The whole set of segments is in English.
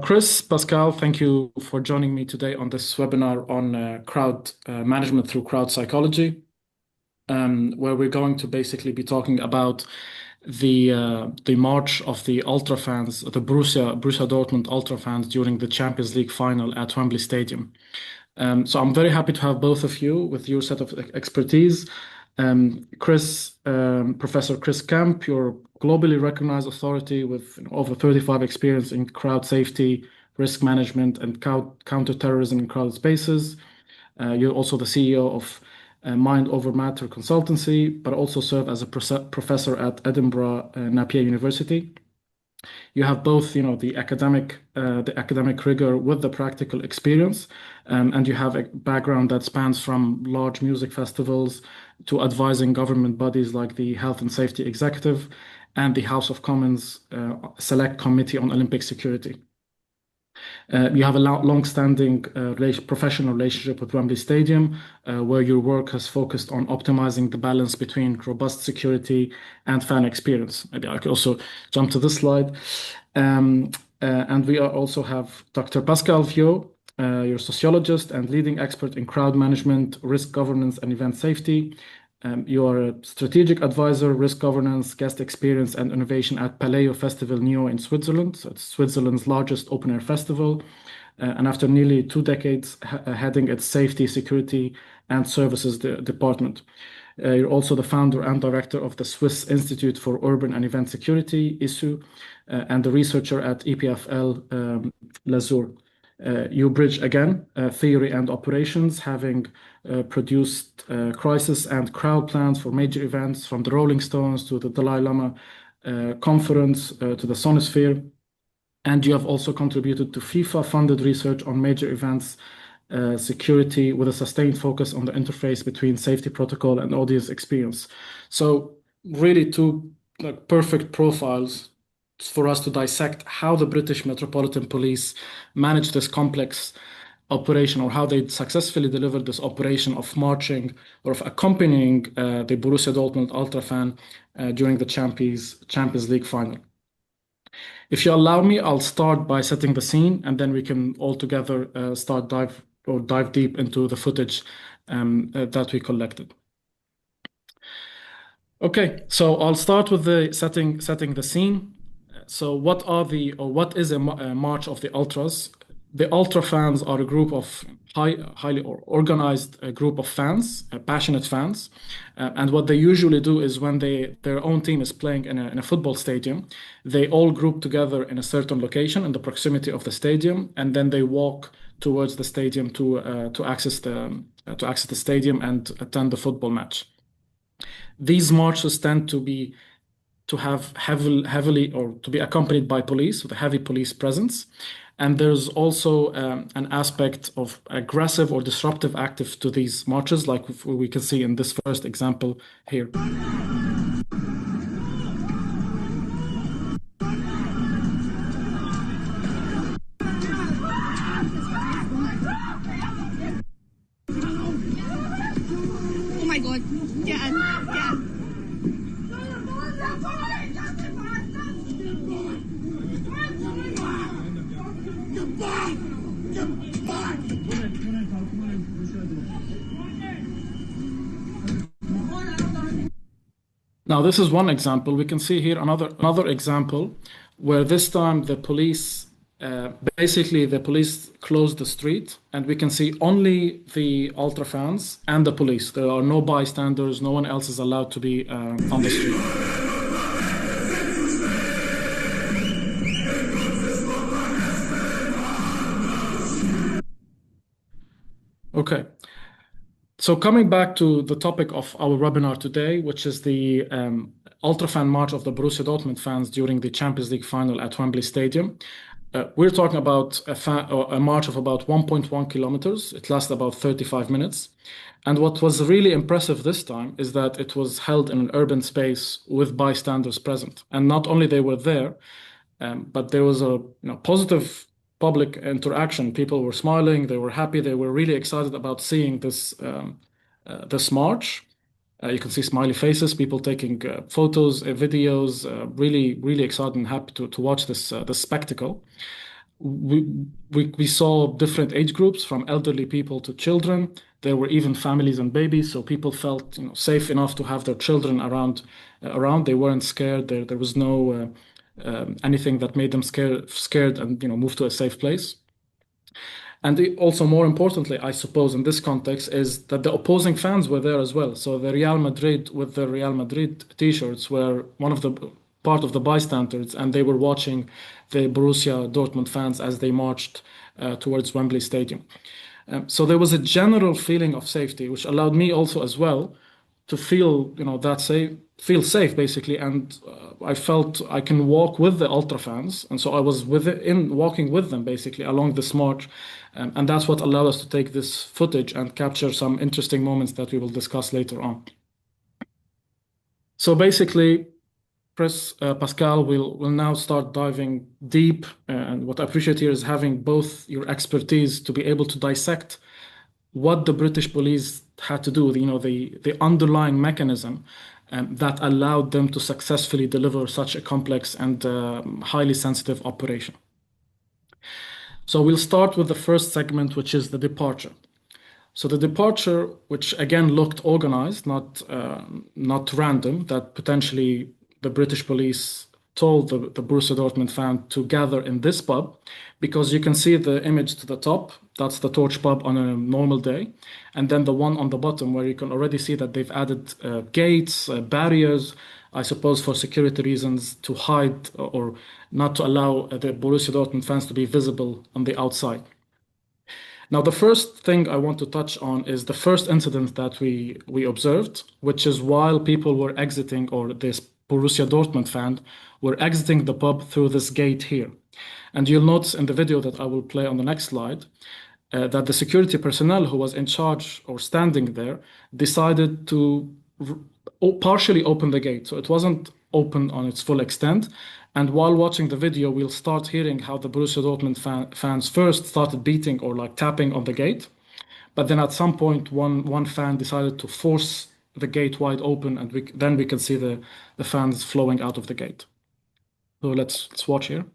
Chris, Pascal, thank you for joining me today on this webinar on crowd management through crowd psychology, where we're going to basically be talking about the march of the Ultra fans, the Borussia Dortmund Ultra fans during the Champions League final at Wembley Stadium. So I'm very happy to have both of you with your set of expertise. Professor Chris Kemp, you're globally recognized authority with over 35 experience in crowd safety, risk management, and counterterrorism in crowded spaces. You're also the CEO of Mind Over Matter Consultancy, but also serve as a professor at Edinburgh Napier University. You have both, the academic rigor with the practical experience, and you have a background that spans from large music festivals to advising government bodies like the Health and Safety Executive and the House of Commons Select Committee on Olympic Security. You have a long-standing professional relationship with Wembley Stadium, where your work has focused on optimizing the balance between robust security and fan experience. Maybe I could also jump to this slide. And we also have Dr. Pascal Viot, you're a sociologist and leading expert in crowd management, risk governance, and event safety. You are a strategic advisor, risk governance, guest experience, and innovation at Paleo Festival Neo in Switzerland. So it's Switzerland's largest open-air festival. And after nearly 2 decades heading its safety, security, and services department. You're also the founder and director of the Swiss Institute for Urban and Event Security, ISU, and the researcher at EPFL Lazur. You bridge again theory and operations, having produced crisis and crowd plans for major events from the Rolling Stones to the Dalai Lama conference to the Sonosphere. And you have also contributed to FIFA-funded research on major events security with a sustained focus on the interface between safety protocol and audience experience. So really two perfect profiles for us to dissect how the British Metropolitan Police managed this complex operation, or how they successfully delivered this operation of marching or of accompanying the Borussia Dortmund Ultra fan during the Champions League final. If you allow me, I'll start by setting the scene, and then we can all together dive deep into the footage that we collected. Okay, so I'll start with the setting the scene. So what is a march of the ultras? The ultra fans are a group of highly organized group of fans, passionate fans, and what they usually do is when their own team is playing in a football stadium, they all group together in a certain location in the proximity of the stadium, and then they walk towards the stadium to access the stadium and attend the football match. These marches tend to have heavily or to be accompanied by police with a heavy police presence. And there's also an aspect of aggressive or disruptive active to these marches, like we can see in this first example here. Oh my God, get in, get in. Now, this is one example. We can see here another example where this time the police closed the street, and we can see only the ultra fans and the police. There are no bystanders. No one else is allowed to be on the street. Okay. So coming back to the topic of our webinar today, which is the Ultra Fan March of the Borussia Dortmund fans during the Champions League final at Wembley Stadium. We're talking about a march of about 1.1 kilometers. It lasted about 35 minutes. And what was really impressive this time is that it was held in an urban space with bystanders present. And not only they were there, but there was a positive public interaction. People were smiling, they were happy, they were really excited about seeing this march. You can see smiley faces, people taking photos, videos, really, really excited and happy to watch this spectacle. we saw different age groups from elderly people to children. There were even families and babies, so people felt safe enough to have their children around. They weren't scared. There was no anything that made them scared and move to a safe place. And also, more importantly, I suppose, in this context, is that the opposing fans were there as well. So the Real Madrid with the Real Madrid t-shirts were one of the part of the bystanders, and they were watching the Borussia Dortmund fans as they marched towards Wembley Stadium. So there was a general feeling of safety, which allowed me also as well to feel, feel safe basically. And I felt I can walk with the ultra fans, and so I was walking with them basically along this march, and that's what allowed us to take this footage and capture some interesting moments that we will discuss later on. So basically, Pascal will now start diving deep, and what I appreciate here is having both your expertise to be able to dissect what the British police had to do, the underlying mechanism that allowed them to successfully deliver such a complex and highly sensitive operation. So we'll start with the first segment, which is the departure. So the departure, which again looked organized, not random, that potentially the British police told the Borussia Dortmund fan to gather in this pub, because you can see the image to the top. That's the Torch pub on a normal day. And then the one on the bottom where you can already see that they've added gates, barriers, I suppose for security reasons, to hide or not to allow the Borussia Dortmund fans to be visible on the outside. Now, the first thing I want to touch on is the first incident that we observed, which is while people were exiting, or this Borussia Dortmund fan were exiting the pub through this gate here. And you'll notice in the video that I will play on the next slide that the security personnel who was in charge or standing there decided to partially open the gate. So it wasn't open on its full extent. And while watching the video, we'll start hearing how the Borussia Dortmund fans first started beating or like tapping on the gate. But then at some point, one fan decided to force the gate wide open, and then we can see the fans flowing out of the gate. So let's watch here.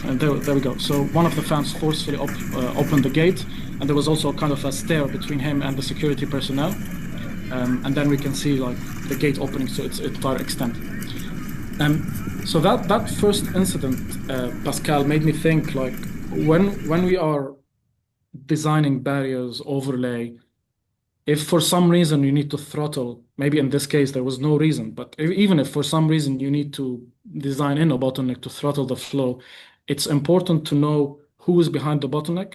And there we go. So one of the fans forcefully opened the gate, and there was also kind of a stair between him and the security personnel. And then we can see like the gate opening to its entire extent. So that first incident, Pascal, made me think like when we are designing barriers, overlay, if for some reason you need to throttle, maybe in this case there was no reason, but even if for some reason you need to design in a bottleneck to throttle the flow, it's important to know who is behind the bottleneck.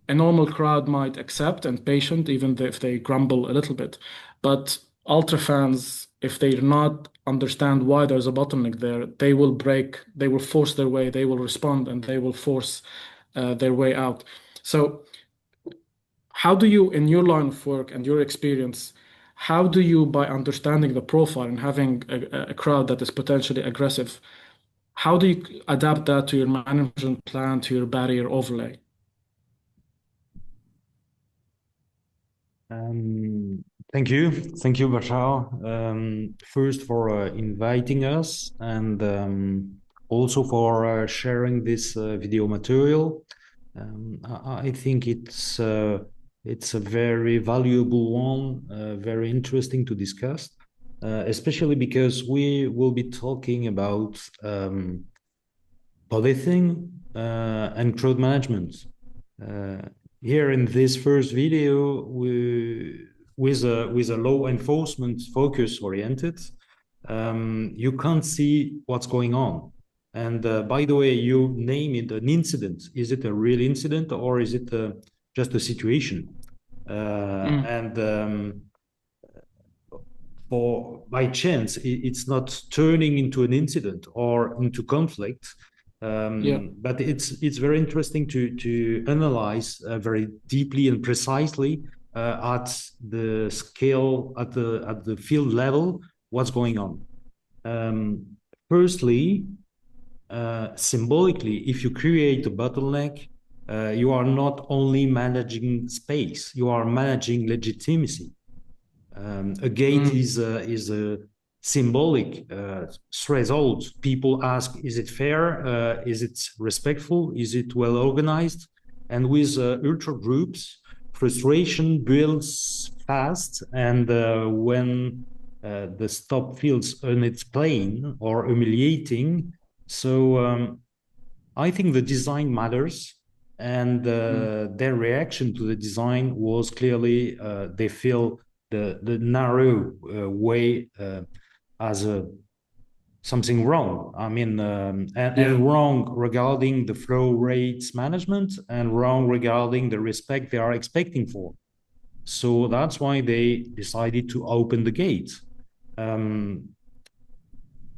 A normal crowd might accept and patient, even if they grumble a little bit. But ultra fans, if they do not understand why there's a bottleneck there, they will break, they will force their way, they will respond, and they will force their way out. So how do you, in your line of work and your experience, how do you, by understanding the profile and having a crowd that is potentially aggressive, how do you adapt that to your management plan, to your barrier overlay? Thank you, Bachar. First for inviting us, and also for sharing this video material. I think it's a very valuable one, very interesting to discuss. Especially because we will be talking about policing and crowd management. Here in this first video, with a law enforcement focus oriented, you can't see what's going on. And by the way, you name it an incident. Is it a real incident, or is it just a situation? And by chance, it's not turning into an incident or into conflict. But it's very interesting to analyze very deeply and precisely at the scale, at the field level, what's going on. Firstly, symbolically, if you create a bottleneck, you are not only managing space, you are managing legitimacy. A gate is a symbolic threshold. People ask, is it fair? Is it respectful? Is it well organized? And with ultra groups, frustration builds fast, and when the stop feels unexplained or humiliating, so I think the design matters, and their reaction to the design was clearly they feel the narrow way as something wrong. I mean, and wrong regarding the flow rates management, and wrong regarding the respect they are expecting for. So that's why they decided to open the gate.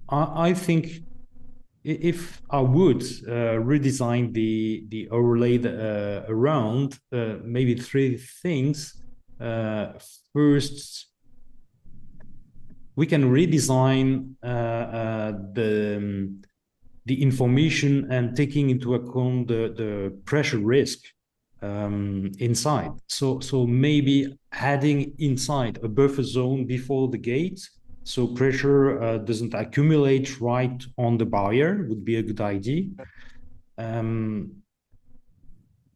I think if I would redesign the overlay around, maybe three things. First, we can redesign the information and taking into account the pressure risk inside. So maybe adding inside a buffer zone before the gate, so pressure doesn't accumulate right on the barrier, would be a good idea.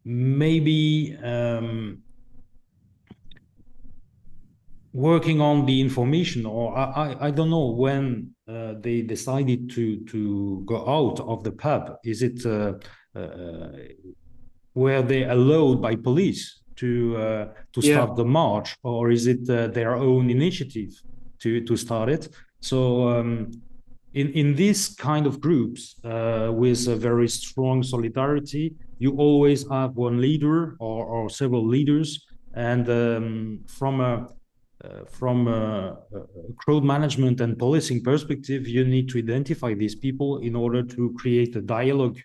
Maybe working on the information, or I don't know when they decided to go out of the pub. Is it were they allowed by police to start the march, or is it their own initiative to start it? So in this kind of groups with a very strong solidarity, you always have one leader or several leaders, and from a crowd management and policing perspective, you need to identify these people in order to create a dialogue,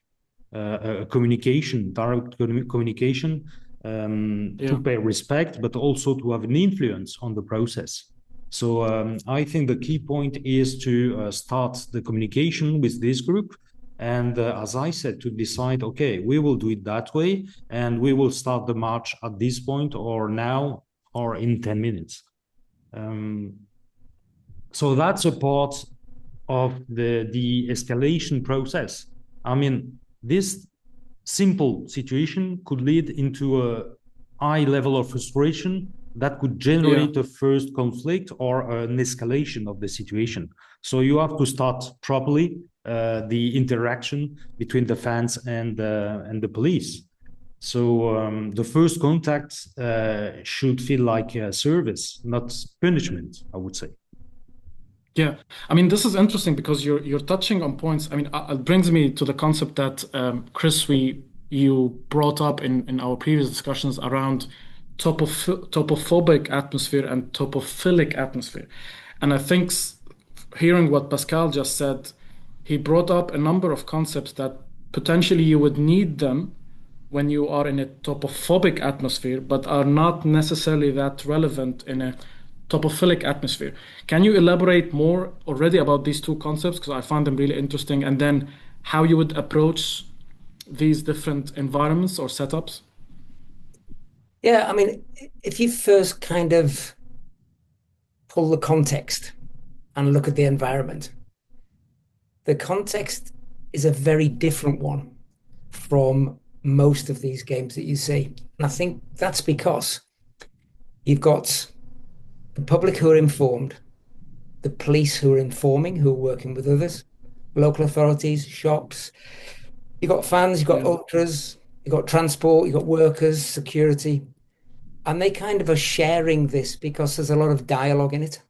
communication, direct communication, to pay respect, but also to have an influence on the process. So I think the key point is to start the communication with this group. And as I said, to decide, okay, we will do it that way, and we will start the march at this point, or now, or in 10 minutes. So that's a part of the de-escalation process. I mean, this simple situation could lead into a high level of frustration that could generate a first conflict or an escalation of the situation. So you have to start properly the interaction between the fans and the police. So the first contact should feel like a service, not punishment, I would say. Yeah, I mean, this is interesting because you're touching on points. I mean, it brings me to the concept that Chris, you brought up in our previous discussions around topophobic atmosphere and topophilic atmosphere, and I think hearing what Pascal just said, he brought up a number of concepts that potentially you would need them when you are in a topophobic atmosphere, but are not necessarily that relevant in a topophilic atmosphere. Can you elaborate more already about these two concepts? Because I find them really interesting. And then how you would approach these different environments or setups? Yeah, I mean, if you first kind of pull the context and look at the environment, the context is a very different one from most of these games that you see. And I think that's because you've got the public who are informed, the police who are informing, who are working with others, local authorities, shops. You've got fans, you've got ultras, you've got transport, you've got workers, security. And they kind of are sharing this because there's a lot of dialogue in it.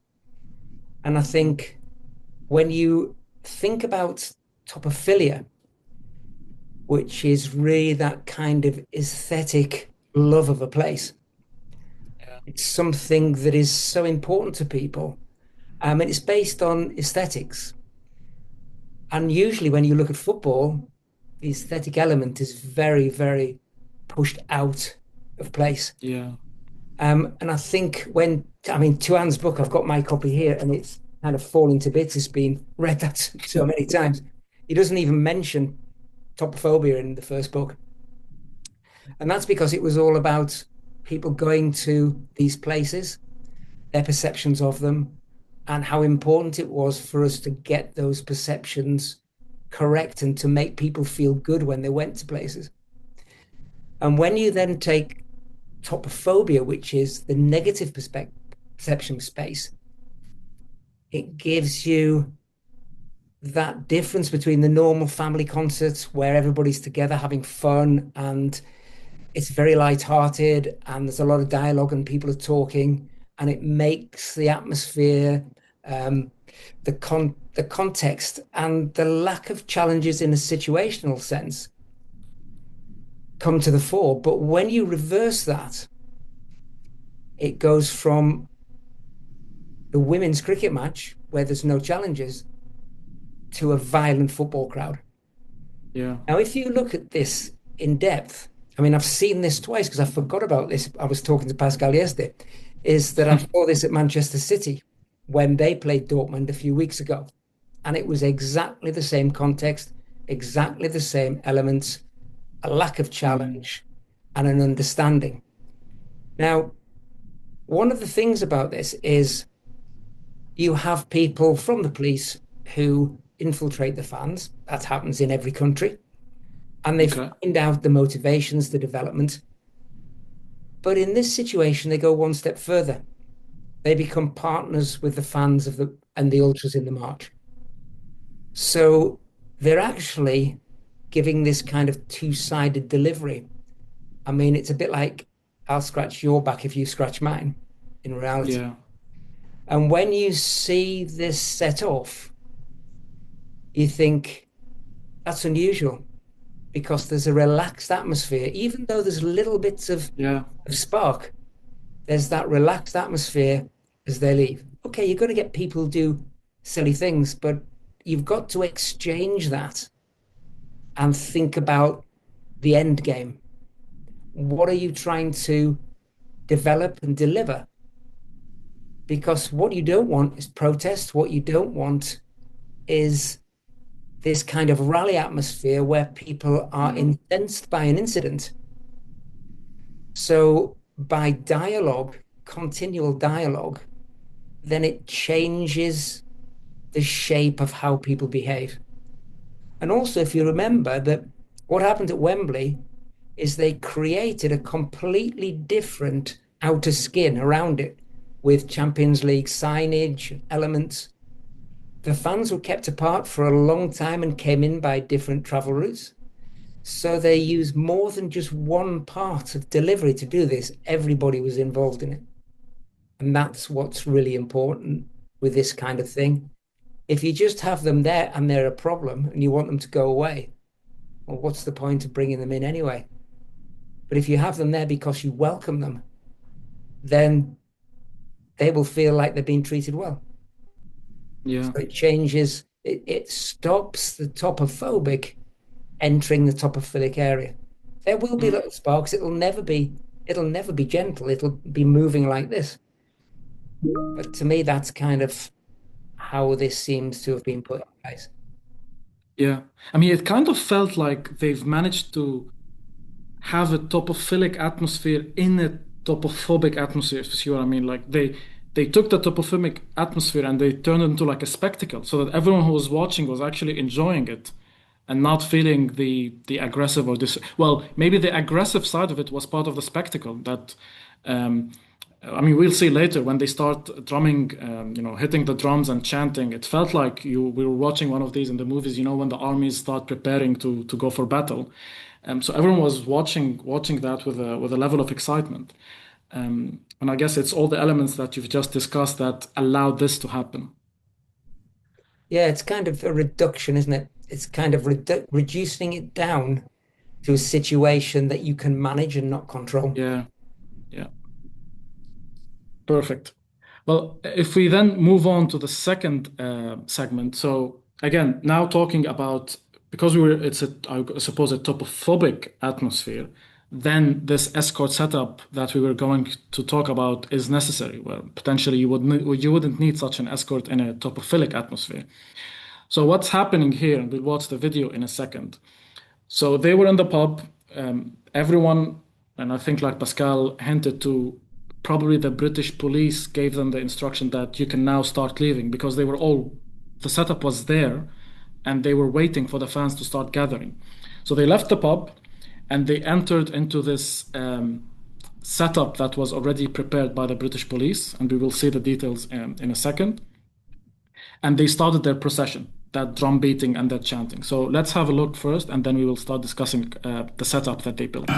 And I think when you think about topophilia, which is really that kind of aesthetic love of a place. It's something that is so important to people. And it's based on aesthetics. And usually when you look at football, the aesthetic element is very, very pushed out of place. Yeah. And I think Tuan's book, I've got my copy here, and it's kind of falling to bits. It's been read that so many times. He doesn't even mention topophobia in the first book. And that's because it was all about people going to these places, their perceptions of them, and how important it was for us to get those perceptions correct and to make people feel good when they went to places. And when you then take topophobia, which is the negative perception space, it gives you that difference between the normal family concerts where everybody's together having fun and it's very light-hearted and there's a lot of dialogue and people are talking and it makes the atmosphere, the context and the lack of challenges in a situational sense come to the fore. But when you reverse that, it goes from the women's cricket match where there's no challenges to a violent football crowd. Yeah. Now, if you look at this in depth, I mean, I've seen this twice because I forgot about this. I was talking to Pascal yesterday, is that I saw this at Manchester City when they played Dortmund a few weeks ago. And it was exactly the same context, exactly the same elements, a lack of challenge and an understanding. Now, one of the things about this is you have people from the police who infiltrate the fans. That happens in every country. And they find out the motivations, the development. But in this situation, they go one step further. They become partners with the fans and the ultras in the march. So they're actually giving this kind of two-sided delivery. I mean, it's a bit like I'll scratch your back if you scratch mine in reality. Yeah. And when you see this set off, you think that's unusual because there's a relaxed atmosphere, even though there's little bits of spark, there's that relaxed atmosphere as they leave. Okay, you're going to get people do silly things, but you've got to exchange that and think about the end game. What are you trying to develop and deliver? Because what you don't want is protest. What you don't want is this kind of rally atmosphere where people are incensed by an incident. So by dialogue, continual dialogue, then it changes the shape of how people behave. And also, if you remember that what happened at Wembley is they created a completely different outer skin around it with Champions League signage, elements. The fans were kept apart for a long time and came in by different travel routes. So they used more than just one part of delivery to do this. Everybody was involved in it. And that's what's really important with this kind of thing. If you just have them there and they're a problem and you want them to go away, well, what's the point of bringing them in anyway? But if you have them there because you welcome them, then they will feel like they're being treated well. Yeah. So it changes, it stops the topophobic entering the topophilic area. There will be little sparks. It'll never be gentle. It'll be moving like this. But to me, that's kind of how this seems to have been put in place. Yeah. I mean, it kind of felt like they've managed to have a topophilic atmosphere in a topophobic atmosphere, if you see what I mean. Like they took the topophobic atmosphere and they turned it into like a spectacle so that everyone who was watching was actually enjoying it and not feeling the aggressive or this. Well, maybe the aggressive side of it was part of the spectacle that, I mean, we'll see later when they start drumming, hitting the drums and chanting. It felt like we were watching one of these in the movies, when the armies start preparing to go for battle. So everyone was watching that with a level of excitement. And I guess it's all the elements that you've just discussed that allowed this to happen. Yeah, it's kind of a reduction, isn't it? It's kind of reducing it down to a situation that you can manage and not control. Yeah. Perfect. Well, if we then move on to the second segment. So again, now talking about, because I suppose, a topophobic atmosphere, then this escort setup that we were going to talk about is necessary, where potentially you wouldn't need such an escort in a topophilic atmosphere. So what's happening here, and we'll watch the video in a second. So they were in the pub, everyone, and I think like Pascal hinted to, probably the British police gave them the instruction that you can now start leaving because the setup was there and they were waiting for the fans to start gathering. So they left the pub and they entered into this setup that was already prepared by the British police, and we will see the details in a second. And they started their procession, that drum beating and that chanting. So let's have a look first, and then we will start discussing the setup that they built.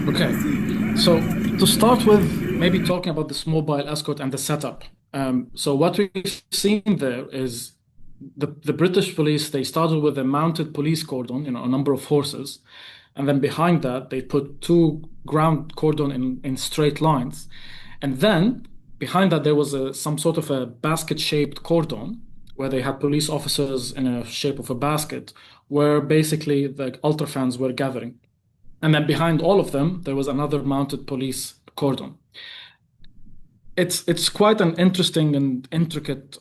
Okay, so to start with, maybe talking about this mobile escort and the setup. So what we've seen there is the British police, they started with a mounted police cordon, a number of horses. And then behind that, they put two ground cordon in straight lines. And then behind that, there was some sort of a basket-shaped cordon where they had police officers in a shape of a basket, where basically the ultra fans were gathering. And then behind all of them, there was another mounted police cordon. It's quite an interesting and intricate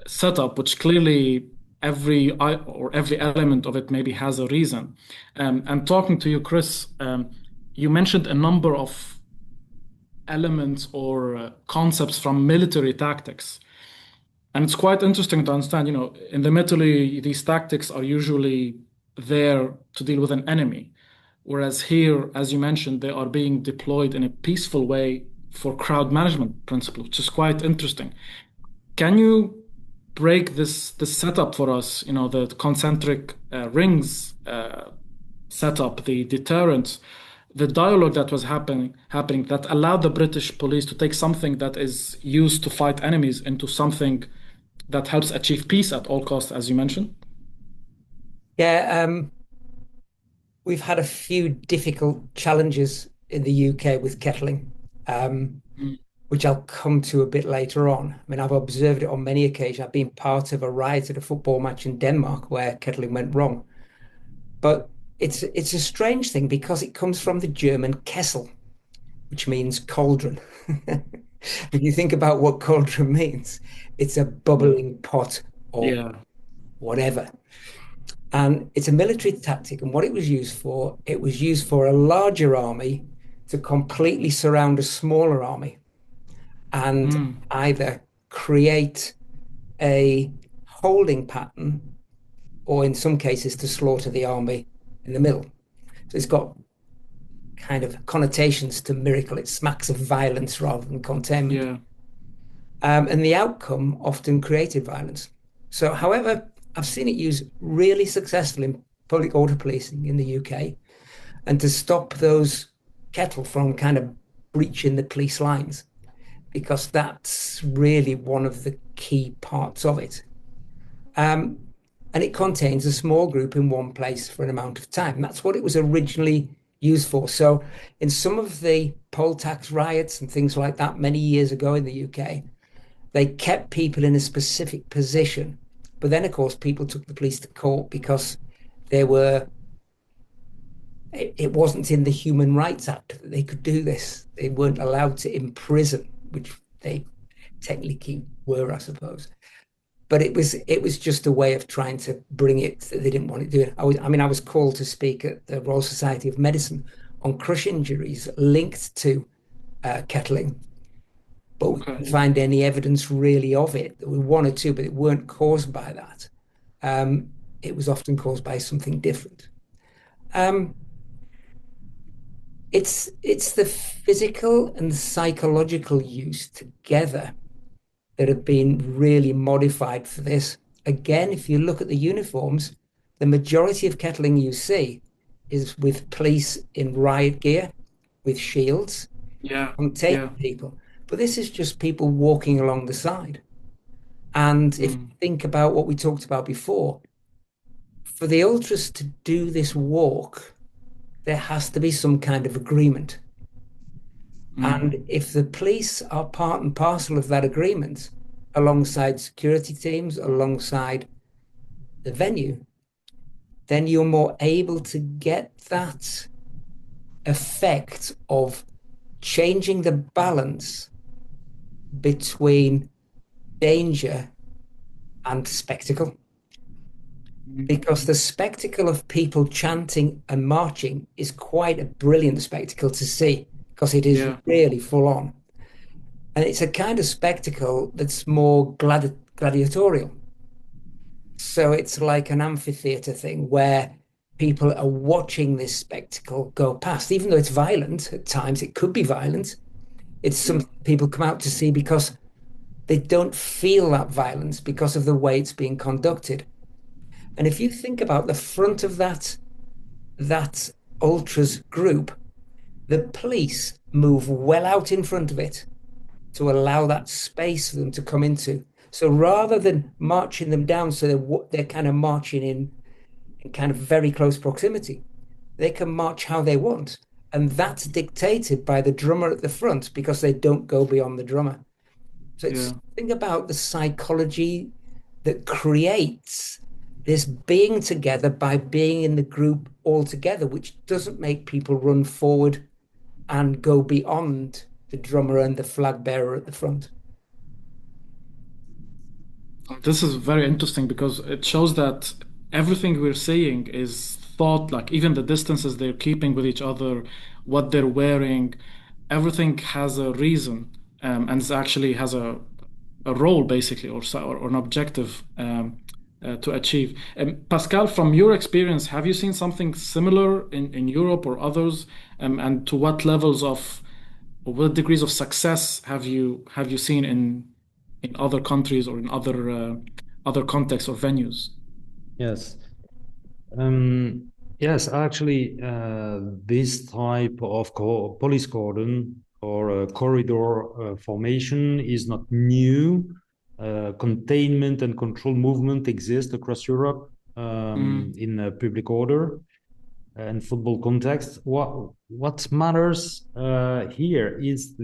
setup, which clearly every element of it maybe has a reason. And talking to you, Chris, you mentioned a number of elements or concepts from military tactics. And it's quite interesting to understand, in the military, these tactics are usually there to deal with an enemy. Whereas here, as you mentioned, they are being deployed in a peaceful way for crowd management principle, which is quite interesting. Can you break this setup for us, the concentric rings setup, the deterrence, the dialogue that was happening that allowed the British police to take something that is used to fight enemies into something that helps achieve peace at all costs, as you mentioned? Yeah, we've had a few difficult challenges in the UK with kettling, which I'll come to a bit later on. I mean, I've observed it on many occasions. I've been part of a riot at a football match in Denmark where kettling went wrong. But it's a strange thing because it comes from the German Kessel, which means cauldron. If you think about what cauldron means, it's a bubbling pot or whatever. And it's a military tactic. And what it was used for a larger army to completely surround a smaller army and either create a holding pattern or in some cases to slaughter the army in the middle. So it's got kind of connotations to miracle. It smacks of violence rather than containment. Yeah. And the outcome often created violence. So, however, I've seen it used really successfully in public order policing in the UK and to stop those kettle from kind of breaching the police lines, because that's really one of the key parts of it. And it contains a small group in one place for an amount of time. That's what it was originally used for. So in some of the poll tax riots and things like that many years ago in the UK, they kept people in a specific position. But then, of course, people took the police to court because it wasn't in the Human Rights Act that they could do this. They weren't allowed to imprison, which they technically were, I suppose. But it was just a way of trying to bring it. They didn't want to do it. I was called to speak at the Royal Society of Medicine on crush injuries linked to kettling, but we couldn't find any evidence really of it. There were one or two, but it weren't caused by that. It was often caused by something different. It's the physical and psychological use together that have been really modified for this. Again, if you look at the uniforms, the majority of kettling you see is with police in riot gear, with shields, containing people. But this is just people walking along the side. And if you think about what we talked about before, for the ultras to do this walk, there has to be some kind of agreement. And if the police are part and parcel of that agreement, alongside security teams, alongside the venue, then you're more able to get that effect of changing the balance between danger and spectacle. Because the spectacle of people chanting and marching is quite a brilliant spectacle to see, because it is really full on. And it's a kind of spectacle that's more gladiatorial. So it's like an amphitheater thing where people are watching this spectacle go past, even though it's violent at times. It could be violent. It's something people come out to see because they don't feel that violence because of the way it's being conducted. And if you think about the front of that ultras group, the police move well out in front of it to allow that space for them to come into. So rather than marching them down so they're kind of marching in kind of very close proximity, they can march how they want. And that's dictated by the drummer at the front because they don't go beyond the drummer. So it's something about the psychology that creates this being together by being in the group all together, which doesn't make people run forward and go beyond the drummer and the flag bearer at the front. This is very interesting because it shows that everything we're saying is thought, like even the distances they're keeping with each other, what they're wearing, everything has a reason, and it actually has a role basically, or an objective to achieve. Pascal, from your experience, have you seen something similar in Europe or others? And to what levels of, or what degrees of success have you seen in other countries or in other contexts or venues? Yes. Yes, actually, this type of police cordon or corridor formation is not new. Containment and control movement exist across Europe in public order and football context. What matters here is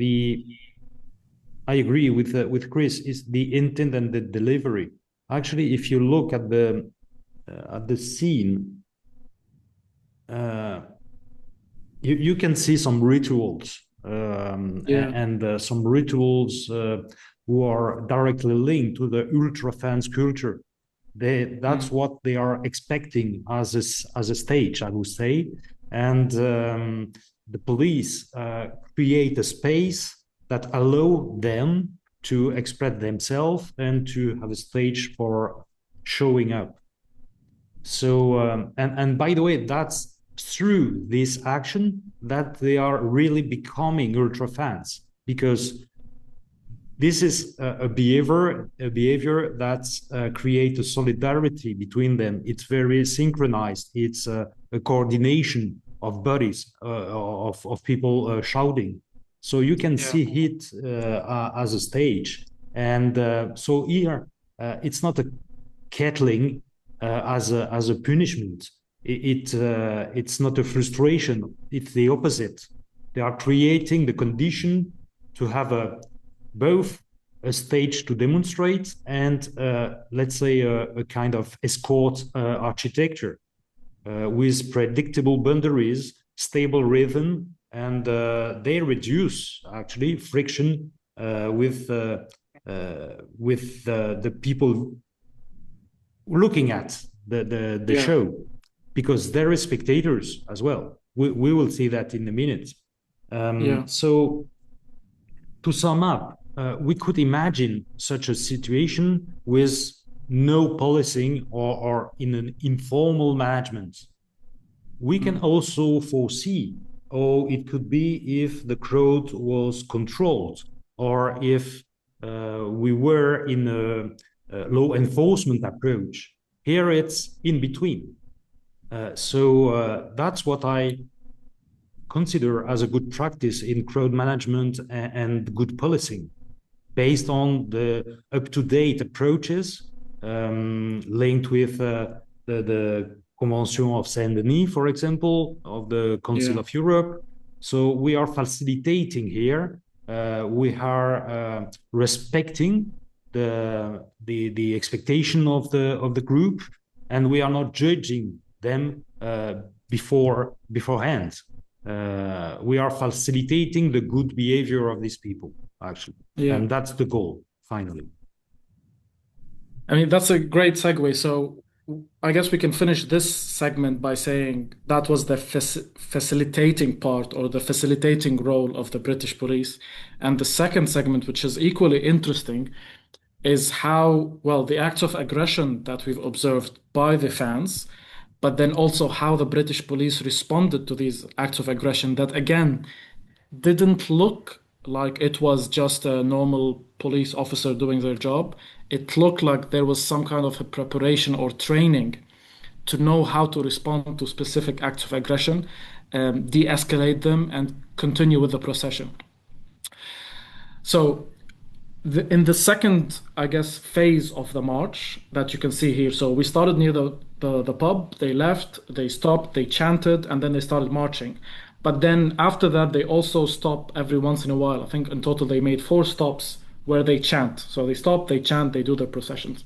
I agree with Chris, is the intent and the delivery. Actually, if you look at the scene, you can see some rituals and some rituals who are directly linked to the ultra fans culture. That's what they are expecting as a stage, I would say. And the police create a space that allow them to express themselves and to have a stage for showing up. So, and by the way, that's through this action that they are really becoming ultra fans, because this is a behavior that creates a solidarity between them. It's very synchronized. It's a coordination of bodies, of people shouting. So you can see it as a stage. And so here, it's not a kettling as a punishment. It's not a frustration. It's the opposite. They are creating the condition to have both a stage to demonstrate and let's say a kind of escort architecture with predictable boundaries, stable rhythm, and they reduce actually friction with the people looking at the show, because there are spectators as well. We will see that in a minute. So to sum up, we could imagine such a situation with no policing or in an informal management. We can also foresee how it could be if the crowd was controlled, or if we were in a law enforcement approach. Here it's in between. So that's what I consider as a good practice in crowd management and good policing, based on the up-to-date approaches linked with the Convention of Saint-Denis, for example, of the Council of Europe. So we are facilitating here. We are respecting the expectation of the group, and we are not judging them beforehand. We are facilitating the good behavior of these people, actually. And that's the goal, finally. I mean, that's a great segue. So I guess we can finish this segment by saying that was the facilitating part, or the facilitating role of the British police. And the second segment, which is equally interesting, is how, well, the acts of aggression that we've observed by the fans, but then also how the British police responded to these acts of aggression that, again, didn't look like it was just a normal police officer doing their job. It looked like there was some kind of a preparation or training to know how to respond to specific acts of aggression, de-escalate them, and continue with the procession. So in the second, I guess, phase of the march that you can see here, so we started near the pub, they left, they stopped, they chanted, and then they started marching. But then after that, they also stop every once in a while. I think in total they made 4 stops where they chant. So they stop, they chant, they do their processions.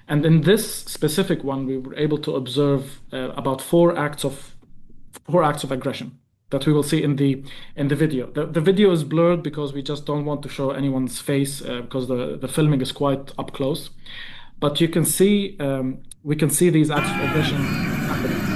And in this specific one, we were able to observe about 4 acts of aggression that we will see in the video. The video is blurred because we just don't want to show anyone's face because the filming is quite up close. But you can see, we can see these acts of aggression happening.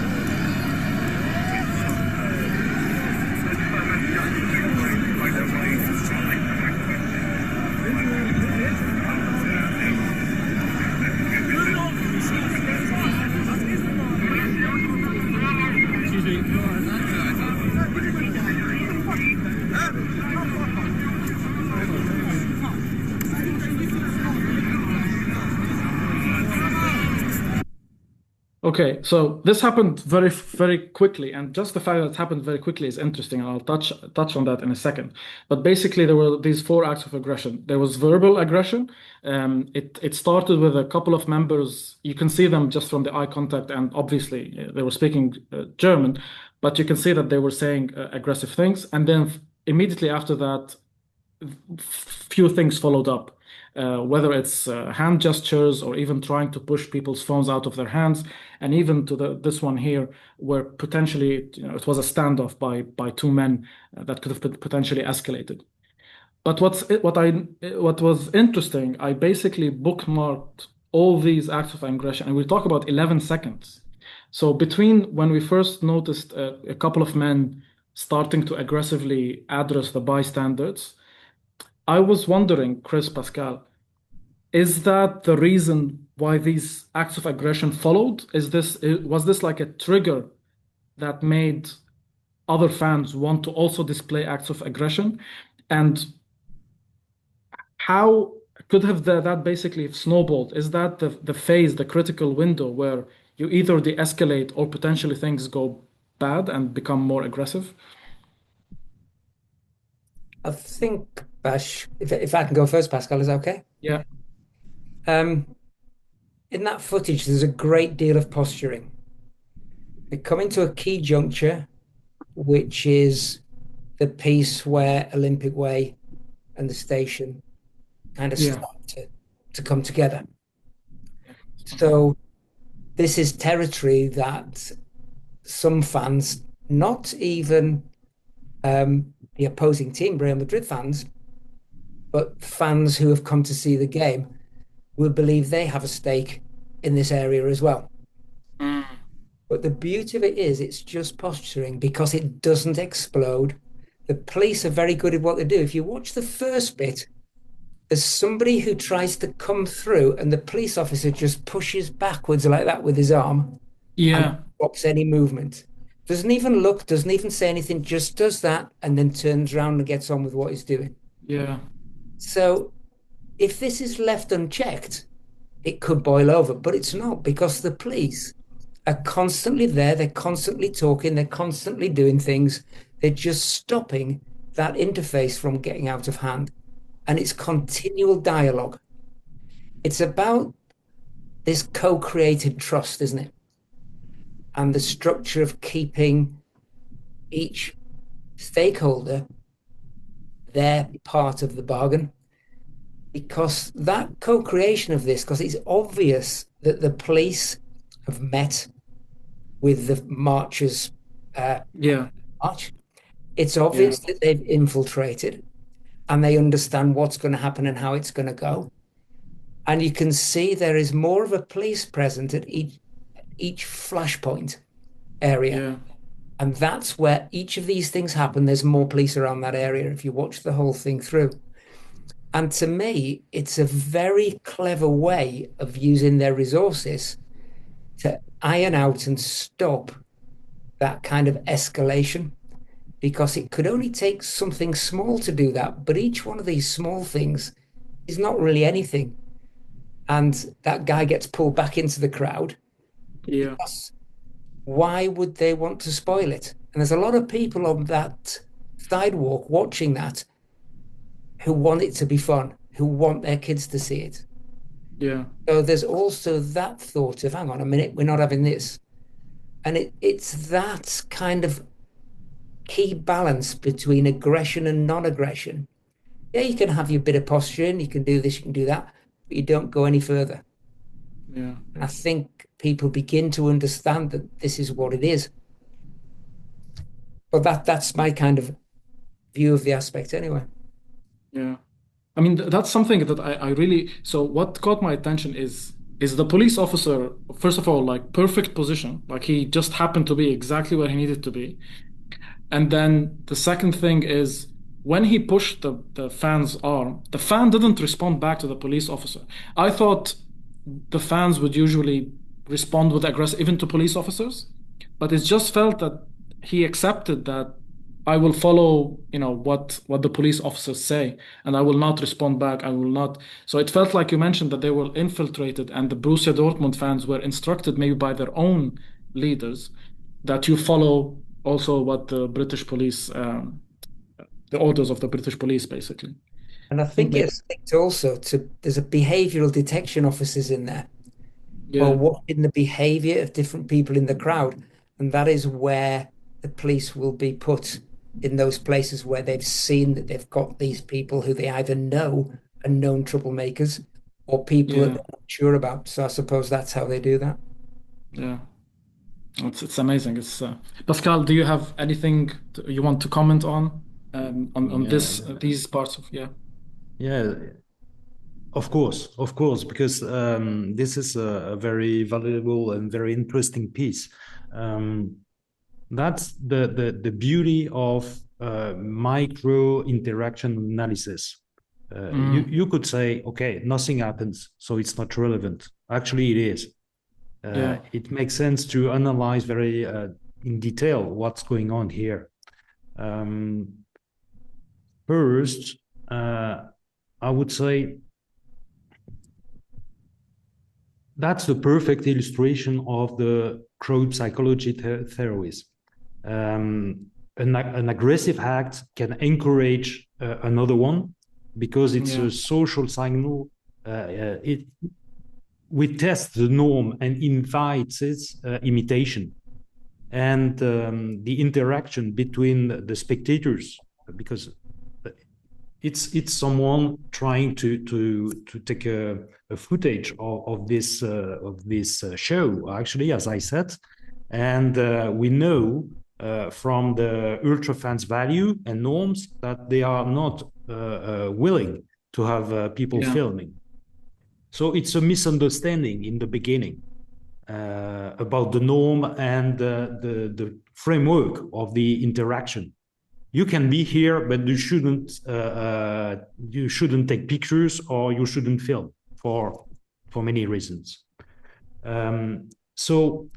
Okay, so this happened very, very quickly, and just the fact that it happened very quickly is interesting, and I'll touch on that in a second. But basically, there were these 4 acts of aggression. There was verbal aggression. It started with a couple of members. You can see them just from the eye contact, and obviously they were speaking German, but you can see that they were saying aggressive things. And then immediately after that, few things followed up. Whether it's hand gestures or even trying to push people's phones out of their hands, and even to this one here, where potentially it was a standoff by 2 men that could have potentially escalated. But what was interesting, I basically bookmarked all these acts of aggression, and we talk about 11 seconds. So between when we first noticed a couple of men starting to aggressively address the bystanders, I was wondering, Chris, Pascal, is that the reason why these acts of aggression followed? Was this like a trigger that made other fans want to also display acts of aggression? And how could have that basically snowballed? Is that the phase, the critical window where you either de-escalate or potentially things go bad and become more aggressive? I think, Bash, if I can go first, Pascal, is that okay? Yeah, Um, in that footage, there's a great deal of posturing. They come into a key juncture, which is the piece where Olympic Way and the station kind of yeah, start to come together. So this is territory that some fans, not even the opposing team, Real Madrid fans, but fans who have come to see the game, will believe they have a stake in this area as well. But the beauty of it is it's just posturing because it doesn't explode. The police are very good at what they do. If you watch the first bit, there's somebody who tries to come through and the police officer just pushes backwards like that with his arm and yeah, stops any movement. Doesn't even look, doesn't even say anything, just does that and then turns around and gets on with what he's doing. yeah, So if this is left unchecked, it could boil over, but it's not because the police are constantly there. They're constantly talking. They're constantly doing things. They're just stopping that interface from getting out of hand. And it's continual dialogue. It's about this co-created trust, isn't it? And the structure of keeping each stakeholder their part of the bargain. Because that co-creation of this, because it's obvious that the police have met with the marchers yeah, march. It's obvious that they've infiltrated and they understand what's going to happen and how it's going to go. And you can see there is more of a police present at each flashpoint area. yeah, And that's where each of these things happen. There's more police around that area if you watch the whole thing through. And to me, it's a very clever way of using their resources to iron out and stop that kind of escalation, because it could only take something small to do that. But each one of these small things is not really anything. And that guy gets pulled back into the crowd. yeah, Why would they want to spoil it? And there's a lot of people on that sidewalk watching that who want it to be fun, who want their kids to see it. yeah, So there's also that thought of, hang on a minute, we're not having this. And it's that kind of key balance between aggression and non-aggression. Yeah, you can have your bit of posturing, you can do this, you can do that, but you don't go any further. yeah. And I think people begin to understand that this is what it is. But that's my kind of view of the aspect anyway. Yeah. I mean, that's something that I really, so what caught my attention is the police officer, first of all, like perfect position, like he just happened to be exactly where he needed to be. And then the second thing is when he pushed the fan's arm, the fan didn't respond back to the police officer. I thought the fans would usually respond with aggression, even to police officers, but it just felt that he accepted that I will follow, what the police officers say, and I will not respond back. I will not. So it felt like you mentioned that they were infiltrated, and the Borussia Dortmund fans were instructed maybe by their own leaders that you follow also what the British police, the orders of the British police, basically. And I I think think maybe, it's linked also to there's a behavioral detection officers in there who are yeah, watching the behavior of different people in the crowd. And that is where the police will be put in those places where they've seen that they've got these people who they either know are known troublemakers or people that yeah, they're not sure about. So I suppose that's how they do that. yeah. It's amazing. It's Pascal, do you have anything you want to comment on Yeah, these parts of, yeah, yeah. Of course, because this is a very valuable and very interesting piece. That's the beauty of micro interaction analysis. You could say, okay, nothing happens, so it's not relevant. Actually, it is. It makes sense to analyze very in detail what's going on here. First, I would say that's the perfect illustration of the crowd psychology theories. An aggressive act can encourage another one because it's a social signal. We test the norm and invites its imitation. And the interaction between the spectators, because it's someone trying to take a footage of this show, actually, as I said, and we know from the ultra fans' value and norms that they are not willing to have people filming. So it's a misunderstanding in the beginning about the norm and the framework of the interaction. You can be here, but you shouldn't take pictures or you shouldn't film for many reasons. So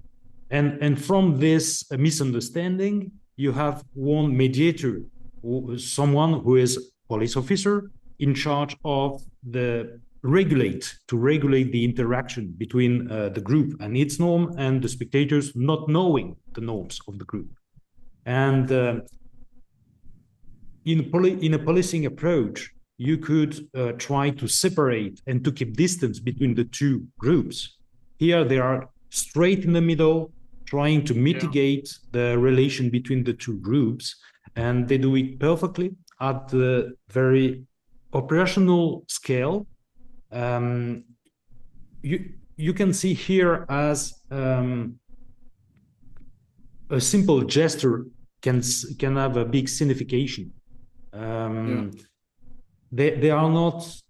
from this misunderstanding, you have one mediator, someone who is police officer in charge of to regulate the interaction between the group and its norm and the spectators not knowing the norms of the group. And in a policing approach, you could try to separate and to keep distance between the two groups. Here they are straight in the middle, trying to mitigate the relation between the two groups, and they do it perfectly at the very operational scale. You can see here as a simple gesture can have a big signification. They are not.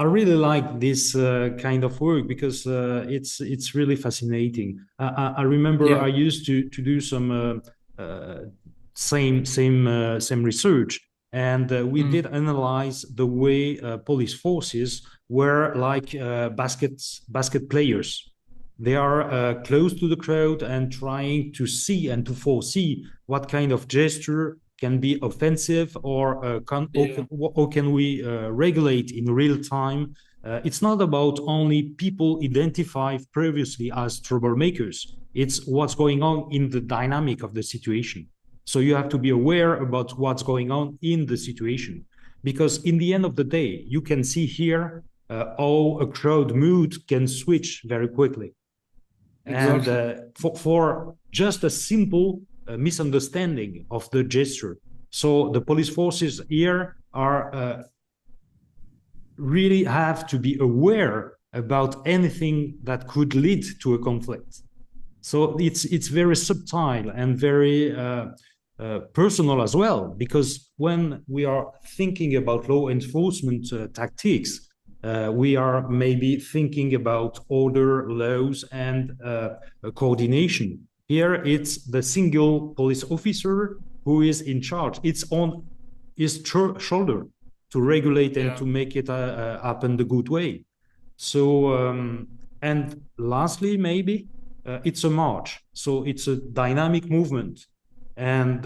I really like this kind of work because it's really fascinating. I remember I used to do some same research, and we did analyze the way police forces were like basket players. They are close to the crowd and trying to see and to foresee what kind of gesture can be offensive or can we regulate in real time. It's not about only people identified previously as troublemakers. It's what's going on in the dynamic of the situation. So you have to be aware about what's going on in the situation. Because in the end of the day, you can see here how a crowd mood can switch very quickly. Exactly. And for just a simple misunderstanding of the gesture. So the police forces here are really have to be aware about anything that could lead to a conflict. So it's very subtle and very personal as well, because when we are thinking about law enforcement tactics, we are maybe thinking about order, laws, and coordination. Here, it's the single police officer who is in charge. It's on his shoulder to regulate and to make it happen the good way. So, and lastly, maybe it's a march. So it's a dynamic movement, and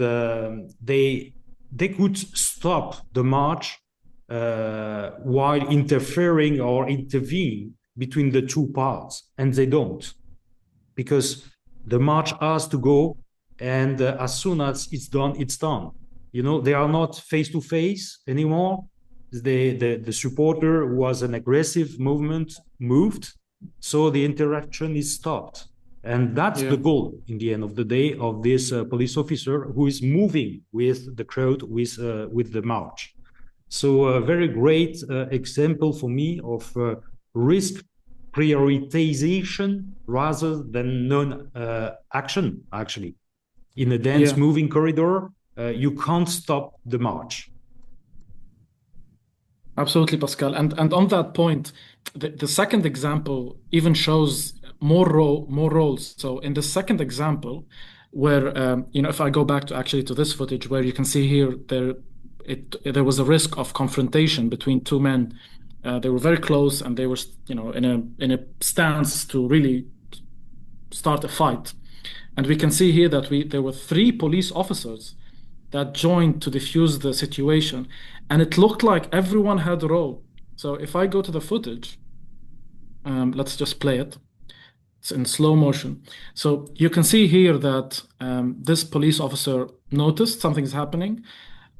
they could stop the march while interfering or intervene between the two parts, and they don't, because the march has to go, and as soon as it's done, it's done. You know, they are not face to face anymore. The supporter was an aggressive movement moved, so the interaction is stopped, and that's the goal in the end of the day of this police officer who is moving with the crowd with the march. So a very great example for me of risk prioritization rather than non-action, actually. In a dense moving corridor, you can't stop the march. Absolutely, Pascal. And on that point, the second example even shows more roles. So in the second example, where if I go back to actually to this footage, where you can see here there was a risk of confrontation between two men. They were very close, and they were in a stance to really start a fight. And we can see here that there were three police officers that joined to defuse the situation, and it looked like everyone had a role. So if I go to the footage, let's just play it. It's in slow motion. So you can see here that this police officer noticed something's happening.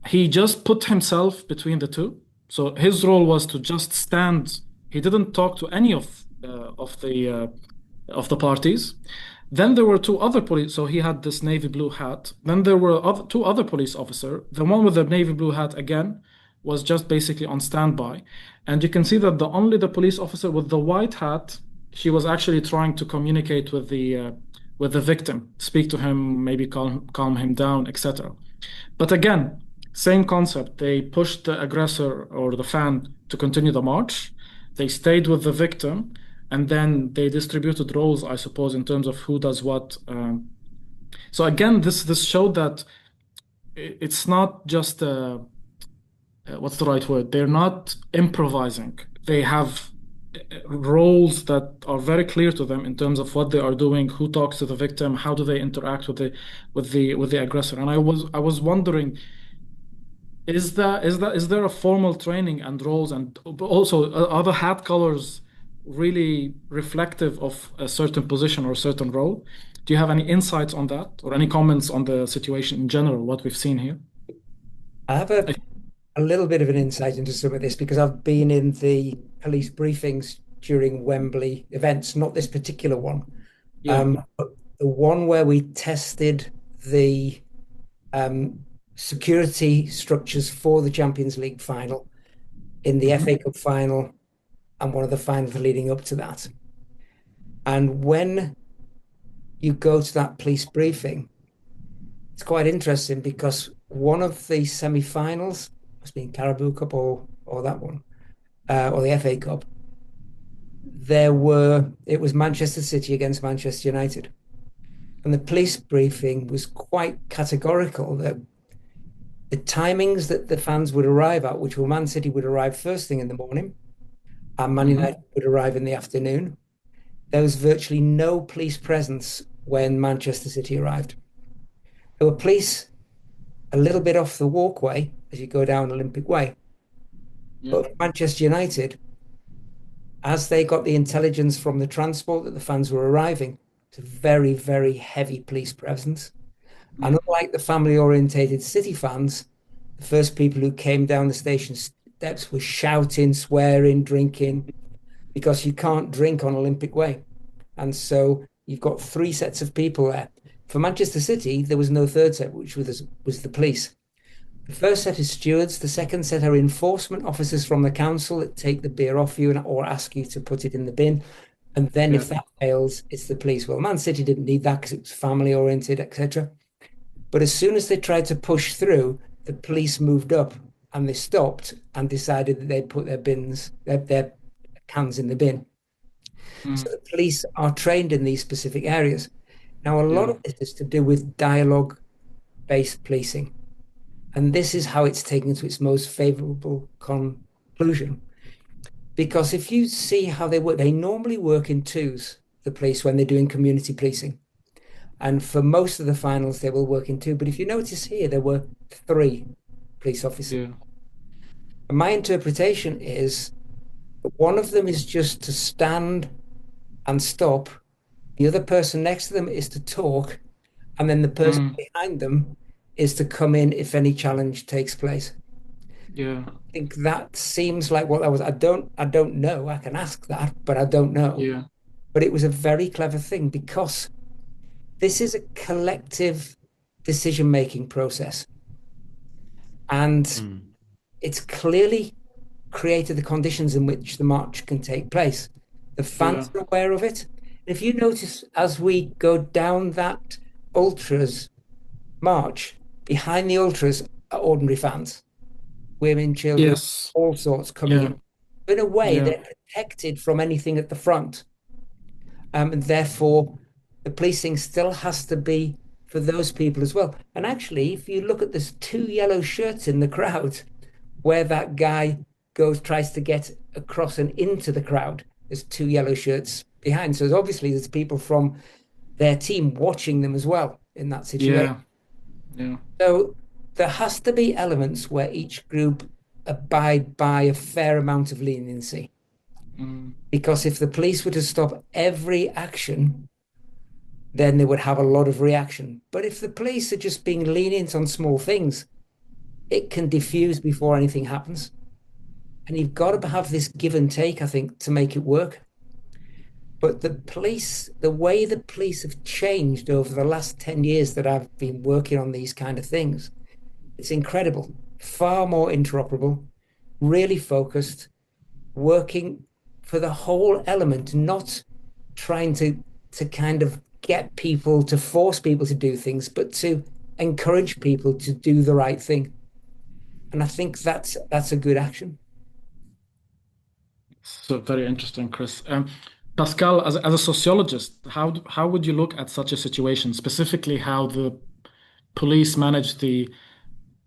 He just put himself between the two. So his role was to just stand. He didn't talk to any of the parties. Then there were two other police. So he had this navy blue hat. Then there were two other police officers. The one with the navy blue hat again was just basically on standby. And you can see that only the police officer with the white hat, she was actually trying to communicate with the victim, speak to him, maybe calm him down, etc. But again, same concept. They pushed the aggressor or the fan to continue the march. They stayed with the victim, and then they distributed roles, I suppose, in terms of who does what. So again, this showed that it's not just what's the right word? They're not improvising. They have roles that are very clear to them in terms of what they are doing, who talks to the victim, how do they interact with the aggressor. And I was wondering, is there a formal training and roles, and also are the hat colors really reflective of a certain position or a certain role? Do you have any insights on that, or any comments on the situation in general, what we've seen here? I have a little bit of an insight into some of this because I've been in the police briefings during Wembley events, not this particular one. Yeah. But the one where we tested the security structures for the Champions League final, in the FA Cup final, and one of the finals leading up to that. And when you go to that police briefing, it's quite interesting because one of the semi-finals, must be in Carabao Cup or that one, or the FA Cup, it was Manchester City against Manchester United. And the police briefing was quite categorical that the timings that the fans would arrive at, which were Man City would arrive first thing in the morning, and Man United would arrive in the afternoon, there was virtually no police presence when Manchester City arrived. There were police a little bit off the walkway as you go down Olympic Way. Yeah. But Manchester United, as they got the intelligence from the transport that the fans were arriving, it's a very, very heavy police presence. And unlike the family-orientated City fans, the first people who came down the station steps were shouting, swearing, drinking, because you can't drink on Olympic Way. And so you've got three sets of people there. For Manchester City, there was no third set, which was the police. The first set is stewards. The second set are enforcement officers from the council that take the beer off you or ask you to put it in the bin. And then if that fails, it's the police. Well, Man City didn't need that because it was family-oriented, etc. But as soon as they tried to push through, the police moved up and they stopped and decided that they'd put their cans in the bin. So the police are trained in these specific areas. Now, a lot of this is to do with dialogue-based policing. And this is how it's taken to its most favorable conclusion. Because if you see how they work, they normally work in twos, the police, when they're doing community policing. And for most of the finals, they will work in two. But if you notice here, there were three police officers. Yeah. And my interpretation is that one of them is just to stand and stop. The other person next to them is to talk. And then the person behind them is to come in if any challenge takes place. Yeah. I think that seems like what that was. I don't know. I can ask that, but I don't know. Yeah. But it was a very clever thing because this is a collective decision-making process. And it's clearly created the conditions in which the march can take place. The fans are aware of it. If you notice, as we go down that Ultras march, behind the Ultras are ordinary fans women, children, Yes. all sorts coming Yeah. in. In a way, Yeah. they're protected from anything at the front. And therefore, the policing still has to be for those people as well. And actually, if you look at there's two yellow shirts in the crowd where that guy tries to get across and into the crowd, there's two yellow shirts behind. So obviously there's people from their team watching them as well in that situation. Yeah. Yeah. So there has to be elements where each group abide by a fair amount of leniency. Because if the police were to stop every action, then they would have a lot of reaction. But if the police are just being lenient on small things, it can diffuse before anything happens. And you've got to have this give and take, I think, to make it work. But the way the police have changed over the last 10 years that I've been working on these kind of things, it's incredible. Far more interoperable, really focused, working for the whole element, not trying to kind of get people to force people to do things, but to encourage people to do the right thing. And I think that's a good action. So very interesting, Chris. Pascal, as a sociologist, how would you look at such a situation, specifically how the police manage the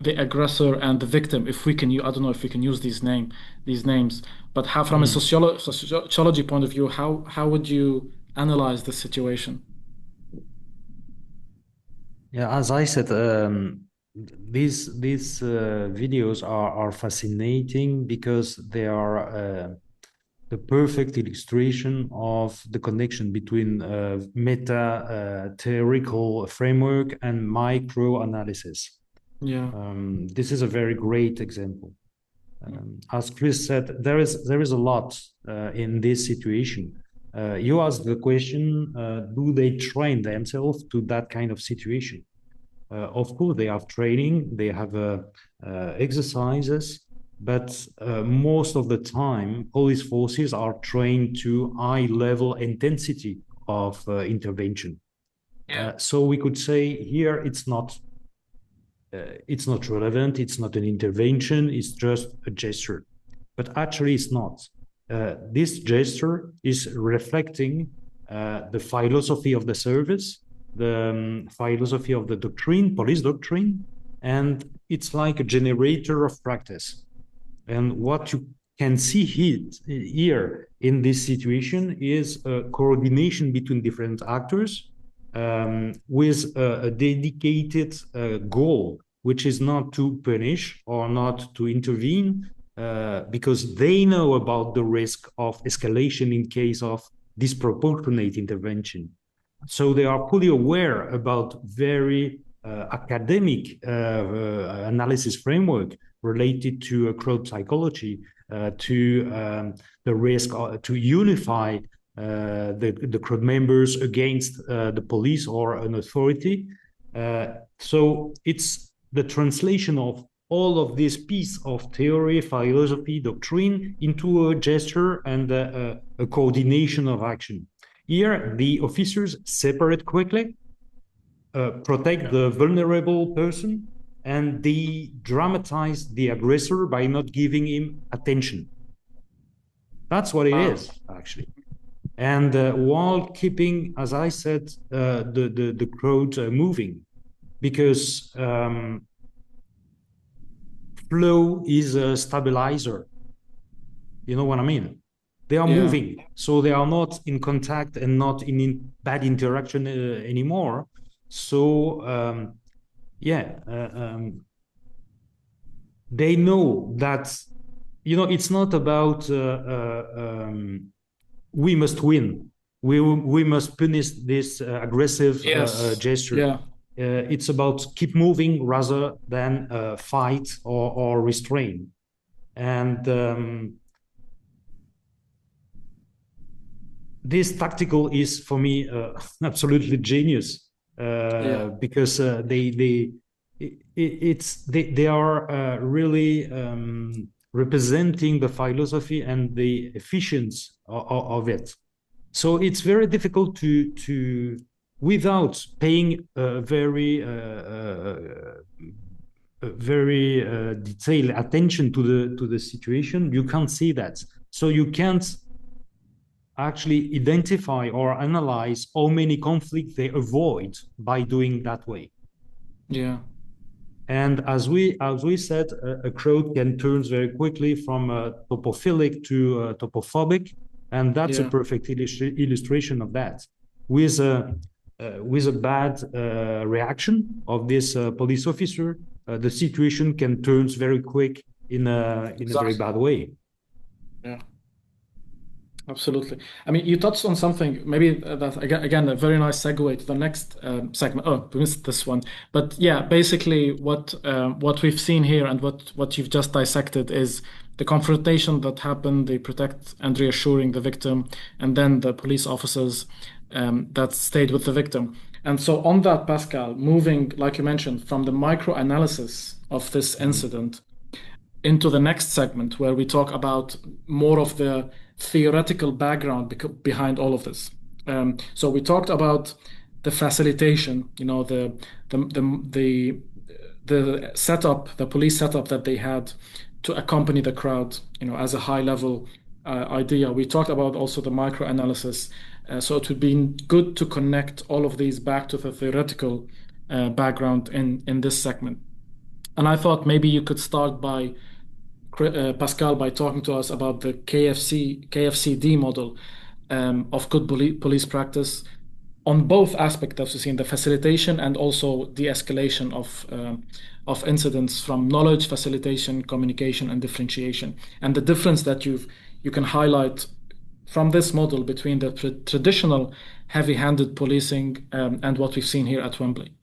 aggressor and the victim, if we can I don't know if we can use these names, but how from a sociology point of view, how would you analyze the situation? Yeah, as I said, these videos are fascinating because they are the perfect illustration of the connection between meta theoretical framework and micro analysis. Yeah. This is a very great example. As Chris said, there is a lot in this situation. You asked the question, do they train themselves to that kind of situation? Of course, they have training, they have exercises, but most of the time, police forces are trained to high-level intensity of intervention. So we could say here it's not relevant, it's not an intervention, it's just a gesture. But actually it's not. This gesture is reflecting the philosophy of the service, the philosophy of the doctrine, police doctrine, and it's like a generator of practice. And what you can see here in this situation is a coordination between different actors with a dedicated goal, which is not to punish or not to intervene, because they know about the risk of escalation in case of disproportionate intervention. So they are fully aware about very academic analysis framework related to crowd psychology, to the risk to unify the crowd members against the police or an authority. So it's the translation of all of this piece of theory, philosophy, doctrine into a gesture and a coordination of action. Here, the officers separate quickly, protect the vulnerable person, and they dramatize the aggressor by not giving him attention. That's what it is, actually. And while keeping, as I said, the crowd moving, because flow is a stabilizer. You know what I mean? They are moving, so they are not in contact and not in bad interaction anymore. So they know that, it's not about we must win. We must punish this aggressive gesture. Yeah. It's about keep moving rather than fight or restrain. And this tactical is, for me, absolutely genius, because they are really representing the philosophy and the efficiency of it. So it's very difficult to without paying a very very detailed attention to the situation, you can't see that. So you can't actually identify or analyze how many conflicts they avoid by doing that way. Yeah. And as we said, a crowd can turn very quickly from topophilic to topophobic, and that's a perfect illustration of that. With a bad reaction of this police officer, the situation can turn very quick in a very bad way. Yeah. Absolutely. I mean, you touched on something, maybe that again, a very nice segue to the next segment. Oh, we missed this one. But yeah, basically what we've seen here and what you've just dissected is the confrontation that happened, the protect and reassuring the victim, and then the police officers that stayed with the victim. And so on that, Pascal, moving, like you mentioned, from the micro-analysis of this incident into the next segment where we talk about more of the theoretical background behind all of this. So we talked about the facilitation, the setup, the police setup that they had to accompany the crowd, as a high level idea. We talked about also the micro analysis. So it would be good to connect all of these back to the theoretical background in this segment. And I thought maybe you could start by Pascal, by talking to us about the KFCD model of good police practice on both aspects that we've seen, the facilitation and also de-escalation of incidents from knowledge, facilitation, communication, and differentiation, and the difference that you can highlight from this model between the traditional heavy-handed policing and what we've seen here at Wembley.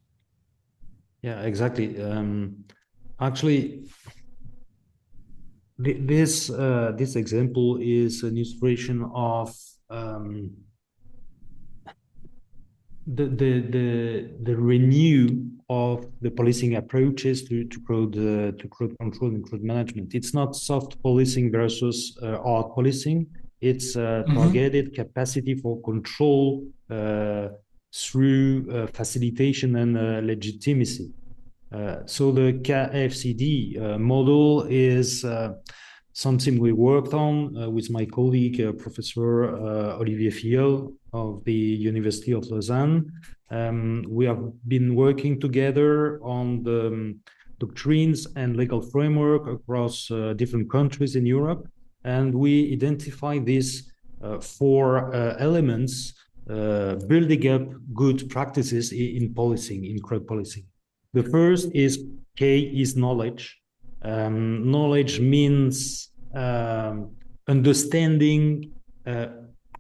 Yeah, exactly. Actually, this example is an illustration of the renew of the policing approaches to crowd control and crowd management. It's not soft policing versus hard policing. It's targeted capacity for control through facilitation and legitimacy. So the KFCD model is something we worked on with my colleague, Professor Olivier Viot of the University of Lausanne. We have been working together on the doctrines and legal framework across different countries in Europe. And we identify these four elements building up good practices in policing, in crowd policing. The first is K is knowledge. Knowledge means understanding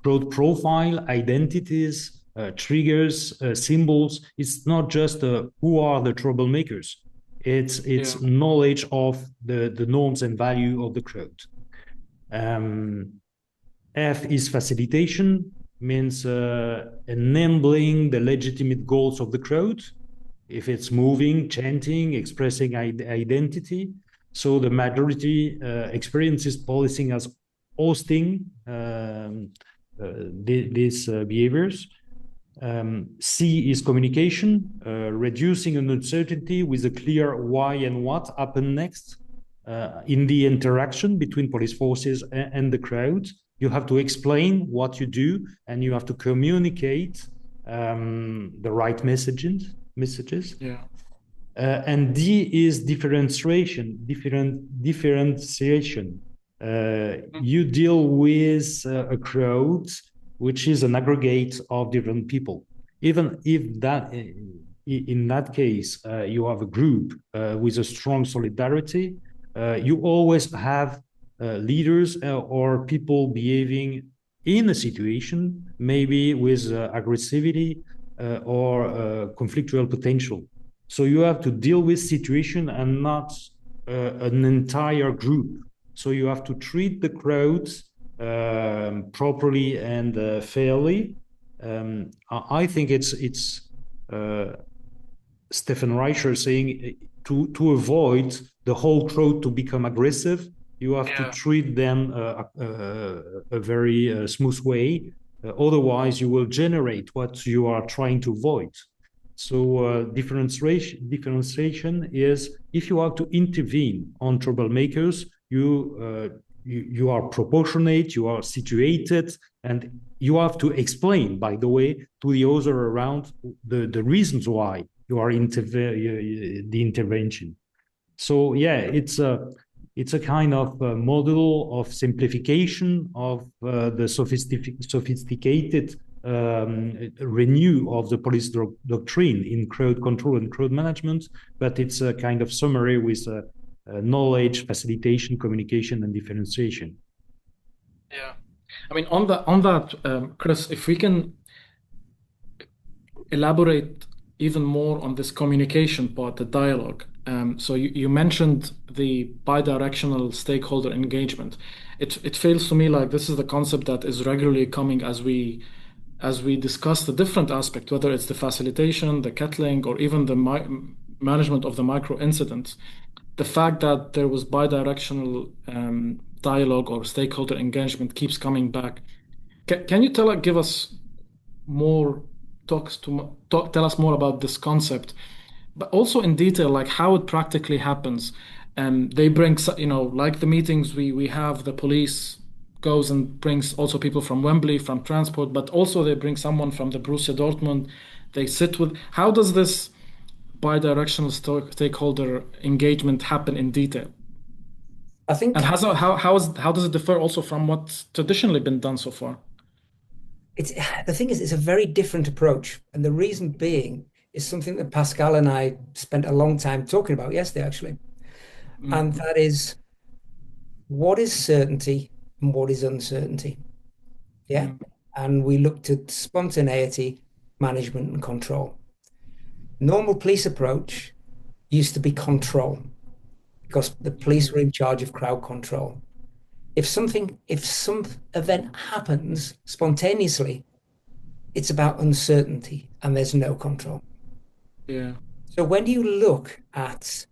crowd profile, identities, triggers, symbols. It's not just who are the troublemakers. It's knowledge of the norms and value of the crowd. F is facilitation, means enabling the legitimate goals of the crowd. If it's moving, chanting, expressing identity. So the majority experiences policing as hosting these behaviors. C is communication, reducing an uncertainty with a clear why and what happened next in the interaction between police forces and the crowd. You have to explain what you do and you have to communicate the right messages. Yeah. And D is differentiation. You deal with a crowd which is an aggregate of different people. Even if that, in that case, you have a group with a strong solidarity, you always have leaders or people behaving in a situation, maybe with aggressivity or conflictual potential. So you have to deal with situation and not an entire group. So you have to treat the crowds properly and fairly. I think it's Stefan Reicher saying to avoid the whole crowd to become aggressive, you have to treat them a very smooth way. Otherwise, you will generate what you are trying to avoid. So differentiation is if you are to intervene on troublemakers, you are proportionate, you are situated, and you have to explain, by the way, to the other around the reasons why you are the intervention. So yeah, it's a kind of model of simplification of the sophisticated renew of the police doctrine in crowd control and crowd management, but it's a kind of summary with knowledge, facilitation, communication, and differentiation. Yeah, I mean, on that, Chris, if we can elaborate even more on this communication part, the dialogue. So you mentioned the bidirectional stakeholder engagement. It feels to me like this is the concept that is regularly coming as we discuss the different aspect, whether it's the facilitation, the kettling, or even the management of the micro incidents. The fact that there was bidirectional dialogue or stakeholder engagement keeps coming back. Can you give us more tell us more about this concept, but also in detail, like how it practically happens? They bring, like the meetings we have, the police goes and brings also people from Wembley, from transport, but also they bring someone from the Borussia Dortmund. They sit with, how does this bidirectional stakeholder engagement happen in detail? I think, and how does it differ also from what's traditionally been done so far? The thing is, it's a very different approach. And the reason being is something that Pascal and I spent a long time talking about yesterday, actually. And that is, what is certainty and what is uncertainty? Yeah. And we looked at spontaneity, management, and control. Normal police approach used to be control, because the police were in charge of crowd control. If some event happens spontaneously, it's about uncertainty and there's no control. Yeah. So when you look at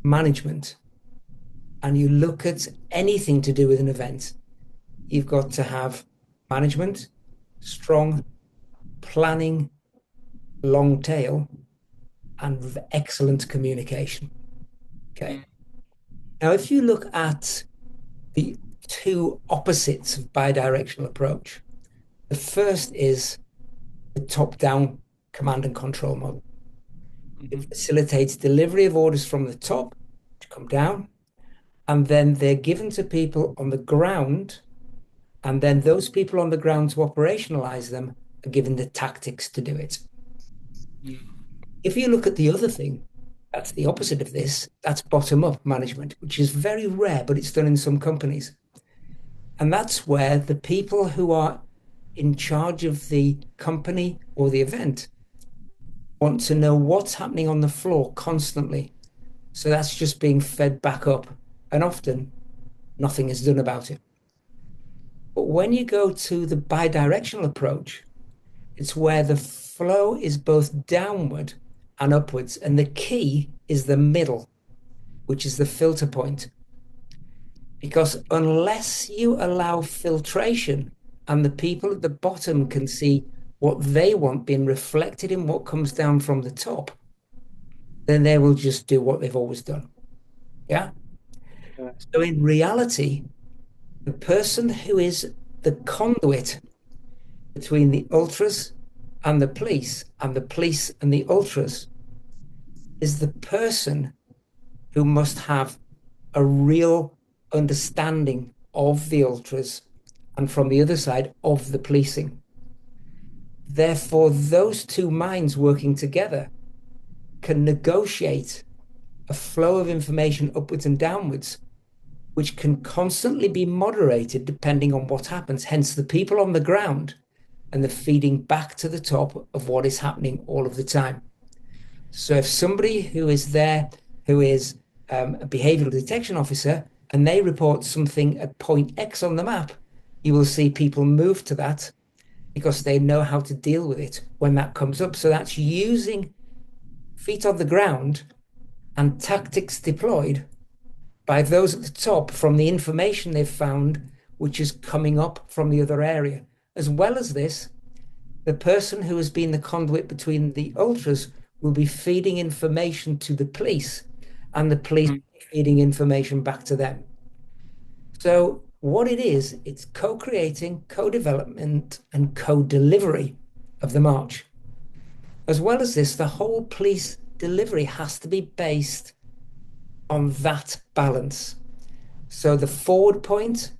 management and you look at anything to do with an event, you've got to have management, strong planning, long tail, and excellent communication. Okay. Now, if you look at the two opposites of bidirectional approach, the first is the top-down command and control model. It facilitates delivery of orders from the top to come down, and then they're given to people on the ground, and then those people on the ground to operationalize them are given the tactics to do it. If you look at the other thing, that's the opposite of this, that's bottom-up management, which is very rare, but it's done in some companies. And that's where the people who are in charge of the company or the event want to know what's happening on the floor constantly. So that's just being fed back up, and often nothing is done about it. But when you go to the bidirectional approach, it's where the flow is both downward and upwards, and the key is the middle, which is the filter point. Because unless you allow filtration and the people at the bottom can see what they want being reflected in what comes down from the top, then they will just do what they've always done. Yeah? So in reality, the person who is the conduit between the ultras and the police and the ultras is the person who must have a real understanding of the ultras and, from the other side, of the policing. Therefore, those two minds working together can negotiate a flow of information upwards and downwards, which can constantly be moderated depending on what happens. Hence, the people on the ground and the feeding back to the top of what is happening all of the time. So if somebody who is there, who is a behavioral detection officer, and they report something at point X on the map, you will see people move to that because they know how to deal with it when that comes up. So that's using feet on the ground and tactics deployed by those at the top from the information they've found, which is coming up from the other area. As well as this, The person who has been the conduit between the ultras will be feeding information to the police, and the police feeding information back to them. So what it is, it's co-creating, co-development, and co-delivery of the march. As well as this, the whole police delivery has to be based on that balance. So the forward point,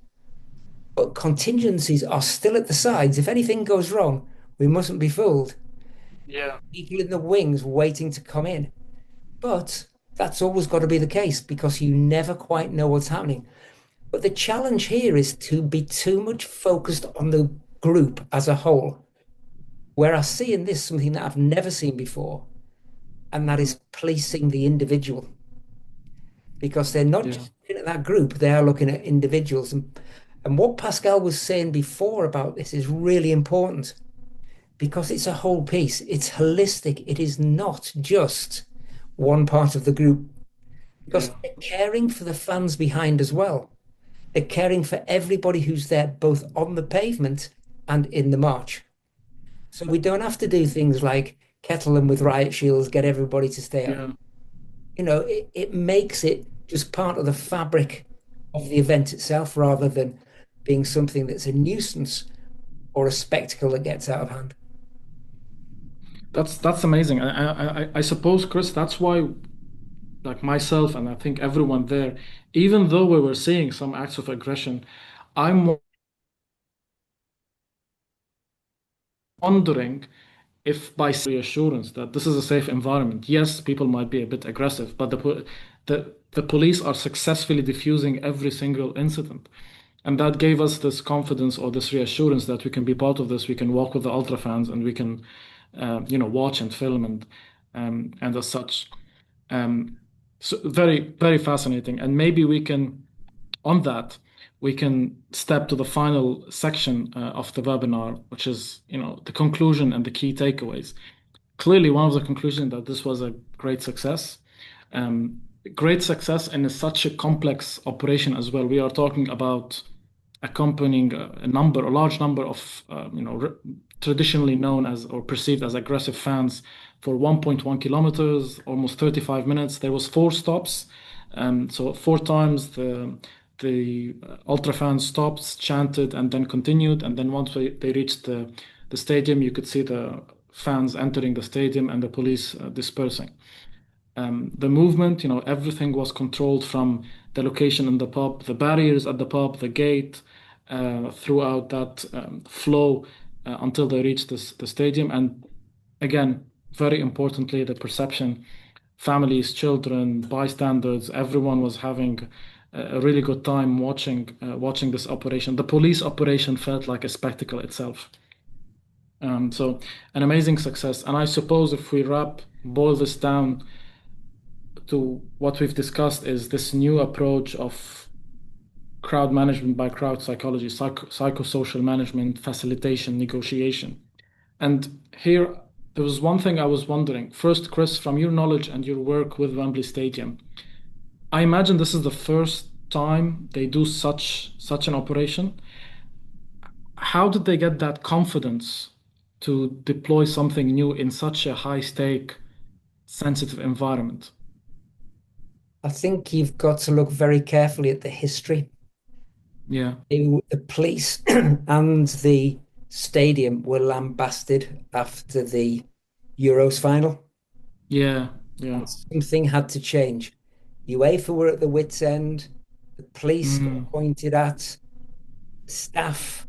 but contingencies are still at the sides. If anything goes wrong, we mustn't be fooled. Yeah. People in the wings waiting to come in. But that's always got to be the case because you never quite know what's happening. But the challenge here is to be too much focused on the group as a whole, where I see in this something that I've never seen before, and that is policing the individual. Because they're not just looking at that group, they are looking at individuals. And what Pascal was saying before about this is really important because it's a whole piece. It's holistic. It is not just one part of the group because they're caring for the fans behind as well. They're caring for everybody who's there, both on the pavement and in the march. So we don't have to do things like kettle them with riot shields, get everybody to stay up. You know, it makes it just part of the fabric of the event itself rather than being something that's a nuisance or a spectacle that gets out of hand. That's amazing. I suppose, Chris, that's why, like myself and I think everyone there, even though we were seeing some acts of aggression, I'm wondering if by reassurance that this is a safe environment, yes, people might be a bit aggressive, but the police are successfully diffusing every single incident. And that gave us this confidence or this reassurance that we can be part of this, we can walk with the ultra fans and we can, watch and film and as such. So very, very fascinating. And maybe we can, on that, we can step to the final section of the webinar, which is, the conclusion and the key takeaways. Clearly, one of the conclusions that this was a great success. Great success in such a complex operation as well. We are talking about accompanying a large number of, traditionally known as or perceived as aggressive fans for 1.1 kilometers, almost 35 minutes. There was 4 stops, so 4 times the ultra fans stopped, chanted, and then continued. And then once they reached the stadium, you could see the fans entering the stadium and the police dispersing. The movement, everything was controlled from the location in the pub, the barriers at the pub, the gate, throughout that flow until they reached the stadium. And again, very importantly, the perception, families, children, bystanders, everyone was having a really good time watching this operation. The police operation felt like a spectacle itself. So an amazing success. And I suppose if we boil this down to what we've discussed is this new approach of crowd management by crowd psychology, psychosocial management, facilitation, negotiation. And here, there was one thing I was wondering. First, Chris, from your knowledge and your work with Wembley Stadium, I imagine this is the first time they do such an operation. How did they get that confidence to deploy something new in such a high stake, sensitive environment? I think you've got to look very carefully at the history. Yeah. The police and the stadium were lambasted after the Euros final. Yeah. Something had to change. UEFA were at the wits' end. The police got pointed at. Staff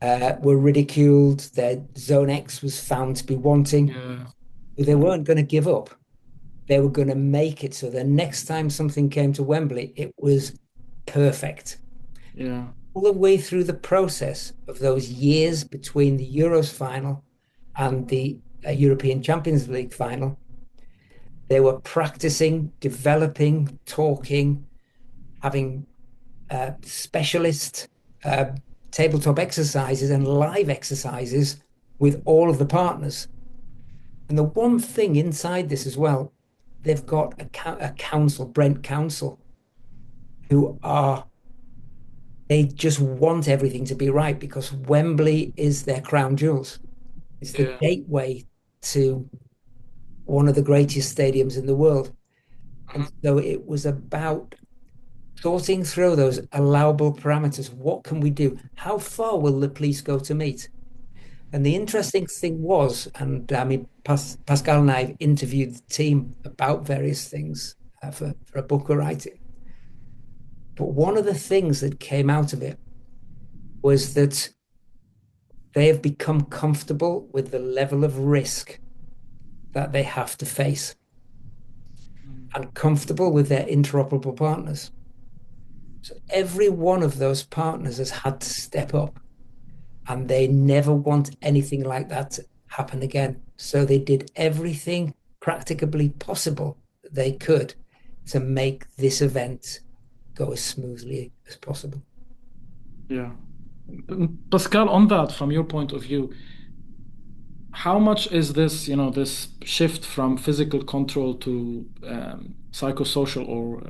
were ridiculed. Their Zone X was found to be wanting. Yeah. But they weren't going to give up. They were going to make it so the next time something came to Wembley, it was perfect. Yeah. All the way through the process of those years between the Euros final and the European Champions League final, they were practicing, developing, talking, having specialist tabletop exercises and live exercises with all of the partners. And the one thing inside this as well, they've got a council, Brent Council, they just want everything to be right because Wembley is their crown jewels. It's the gateway to one of the greatest stadiums in the world. And so it was about sorting through those allowable parameters. What can we do? How far will the police go to meet? And the interesting thing was, and I mean, Pascal and I have interviewed the team about various things for a book we're writing. But one of the things that came out of it was that they have become comfortable with the level of risk that they have to face and comfortable with their interoperable partners. So every one of those partners has had to step up, and they never want anything like that to happen again. So they did everything practicably possible that they could to make this event go as smoothly as possible. Yeah. Pascal, on that, from your point of view, how much is this, this shift from physical control to psychosocial or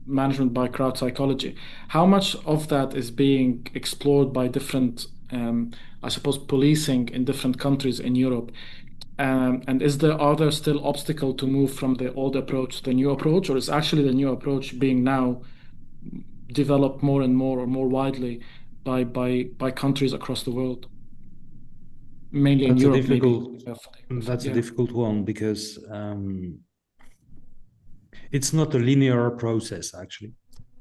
management by crowd psychology? How much of that is being explored by different, I suppose, policing in different countries in Europe? And are there still obstacles to move from the old approach to the new approach, or is actually the new approach being now developed more and more or more widely by countries across the world? Mainly in Europe, maybe. That's a difficult one because it's not a linear process, actually.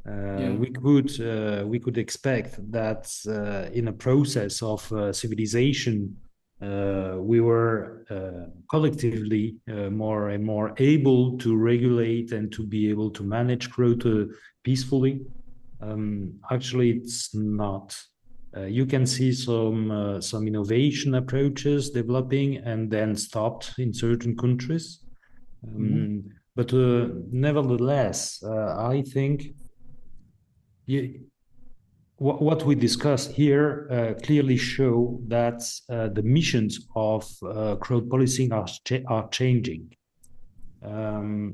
We could expect that in a process of civilization, we were collectively more and more able to regulate and to be able to manage growth peacefully. Actually, it's not. You can see some innovation approaches developing and then stopped in certain countries. But nevertheless, I think what we discuss here clearly show that the missions of crowd policing are changing. To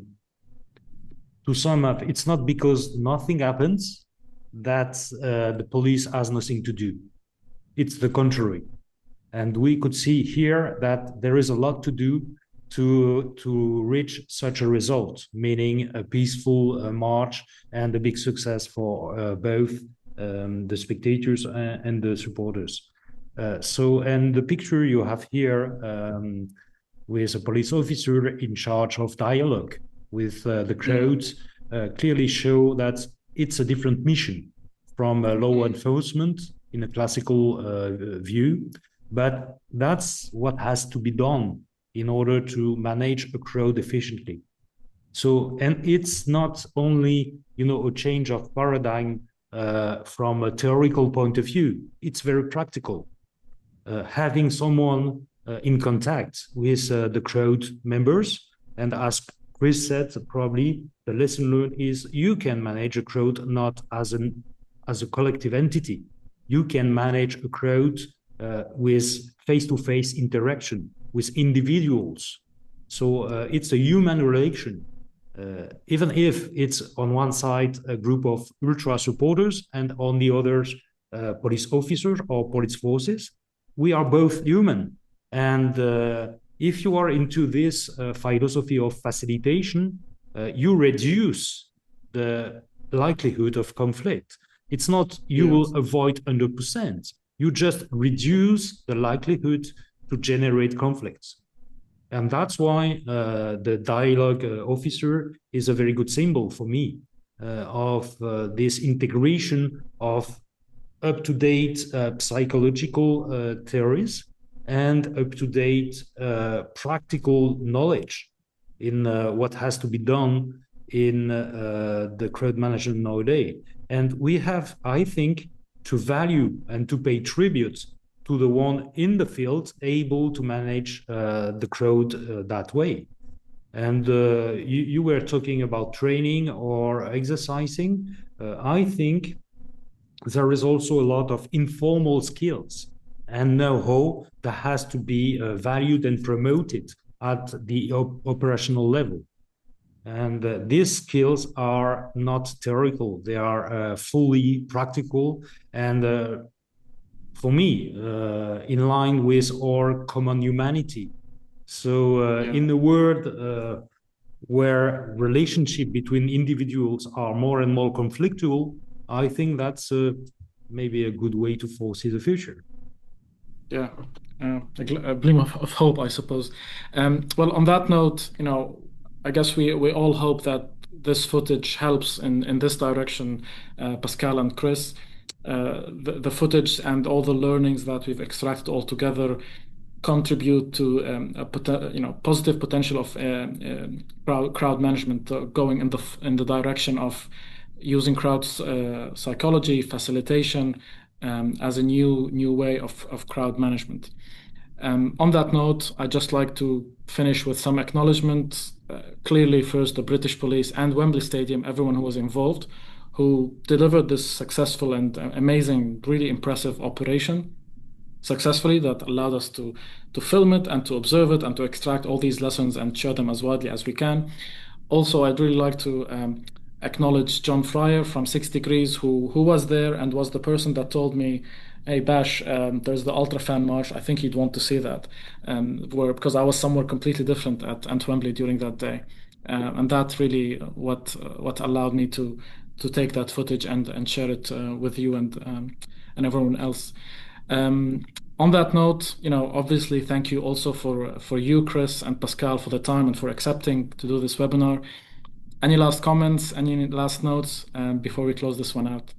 sum up, it's not because nothing happens that the police has nothing to do. It's the contrary. And we could see here that there is a lot to do to reach such a result, meaning a peaceful march and a big success for both the spectators and the supporters. And the picture you have here with a police officer in charge of dialogue with the crowds clearly show that it's a different mission from law enforcement in a classical view, but that's what has to be done in order to manage a crowd efficiently. So, and it's not only, a change of paradigm from a theoretical point of view, it's very practical. Having someone in contact with the crowd members, and as Chris said, probably the lesson learned is you can manage a crowd not as a collective entity. You can manage a crowd with face-to-face interaction with individuals. So it's a human relation. Even if it's on one side a group of ultra supporters and on the others police officers or police forces, we are both human. And if you are into this philosophy of facilitation, you reduce the likelihood of conflict. It's not you will avoid 100%. You just reduce the likelihood to generate conflicts. And that's why the dialogue officer is a very good symbol for me of this integration of up-to-date psychological theories and up-to-date practical knowledge in what has to be done in the crowd management nowadays. And we have, I think, to value and to pay tribute to the one in the field able to manage the crowd that way. And you were talking about training or exercising. I think there is also a lot of informal skills and know-how that has to be valued and promoted at the operational level. And these skills are not theoretical, they are fully practical and for me, in line with our common humanity. So in a world where relationship between individuals are more and more conflictual, I think that's maybe a good way to foresee the future. Yeah, a gleam of hope, I suppose. Well, on that note, I guess we all hope that this footage helps in this direction, Pascal and Chris. The footage and all the learnings that we've extracted all together contribute to positive potential of crowd management going in the direction of using crowd psychology, facilitation, as a new way of crowd management. On that note, I'd just like to finish with some acknowledgements. Clearly, first, the British police and Wembley Stadium, everyone who was involved, who delivered this successful and amazing, really impressive operation successfully, that allowed us to film it and to observe it and to extract all these lessons and share them as widely as we can. Also, I'd really like to acknowledge John Fryer from 6 Degrees, who was there and was the person that told me, "Hey Bash, there's the Ultra Fan March. I think you'd want to see that," because I was somewhere completely different at Wembley during that day, and that's really what allowed me to take that footage and share it with you and everyone else. On that note, obviously, thank you also for you, Chris and Pascal, for the time and for accepting to do this webinar. Any last comments? Any last notes before we close this one out?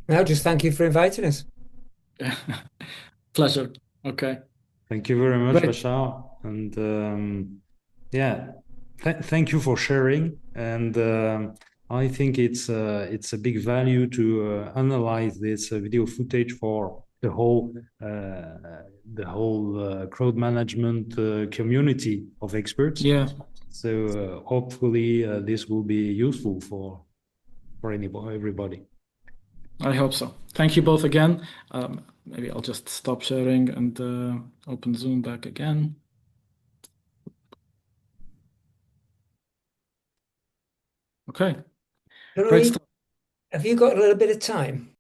No, just thank you for inviting us. Pleasure. Okay. Thank you very much, Great. Bachar. And yeah, thank you for sharing. And I think it's a big value to analyze this video footage for the whole crowd management community of experts. Yeah. So hopefully this will be useful for everybody. I hope so. Thank you both again. Maybe I'll just stop sharing and open Zoom back again. Okay. Great stuff. Have you got a little bit of time?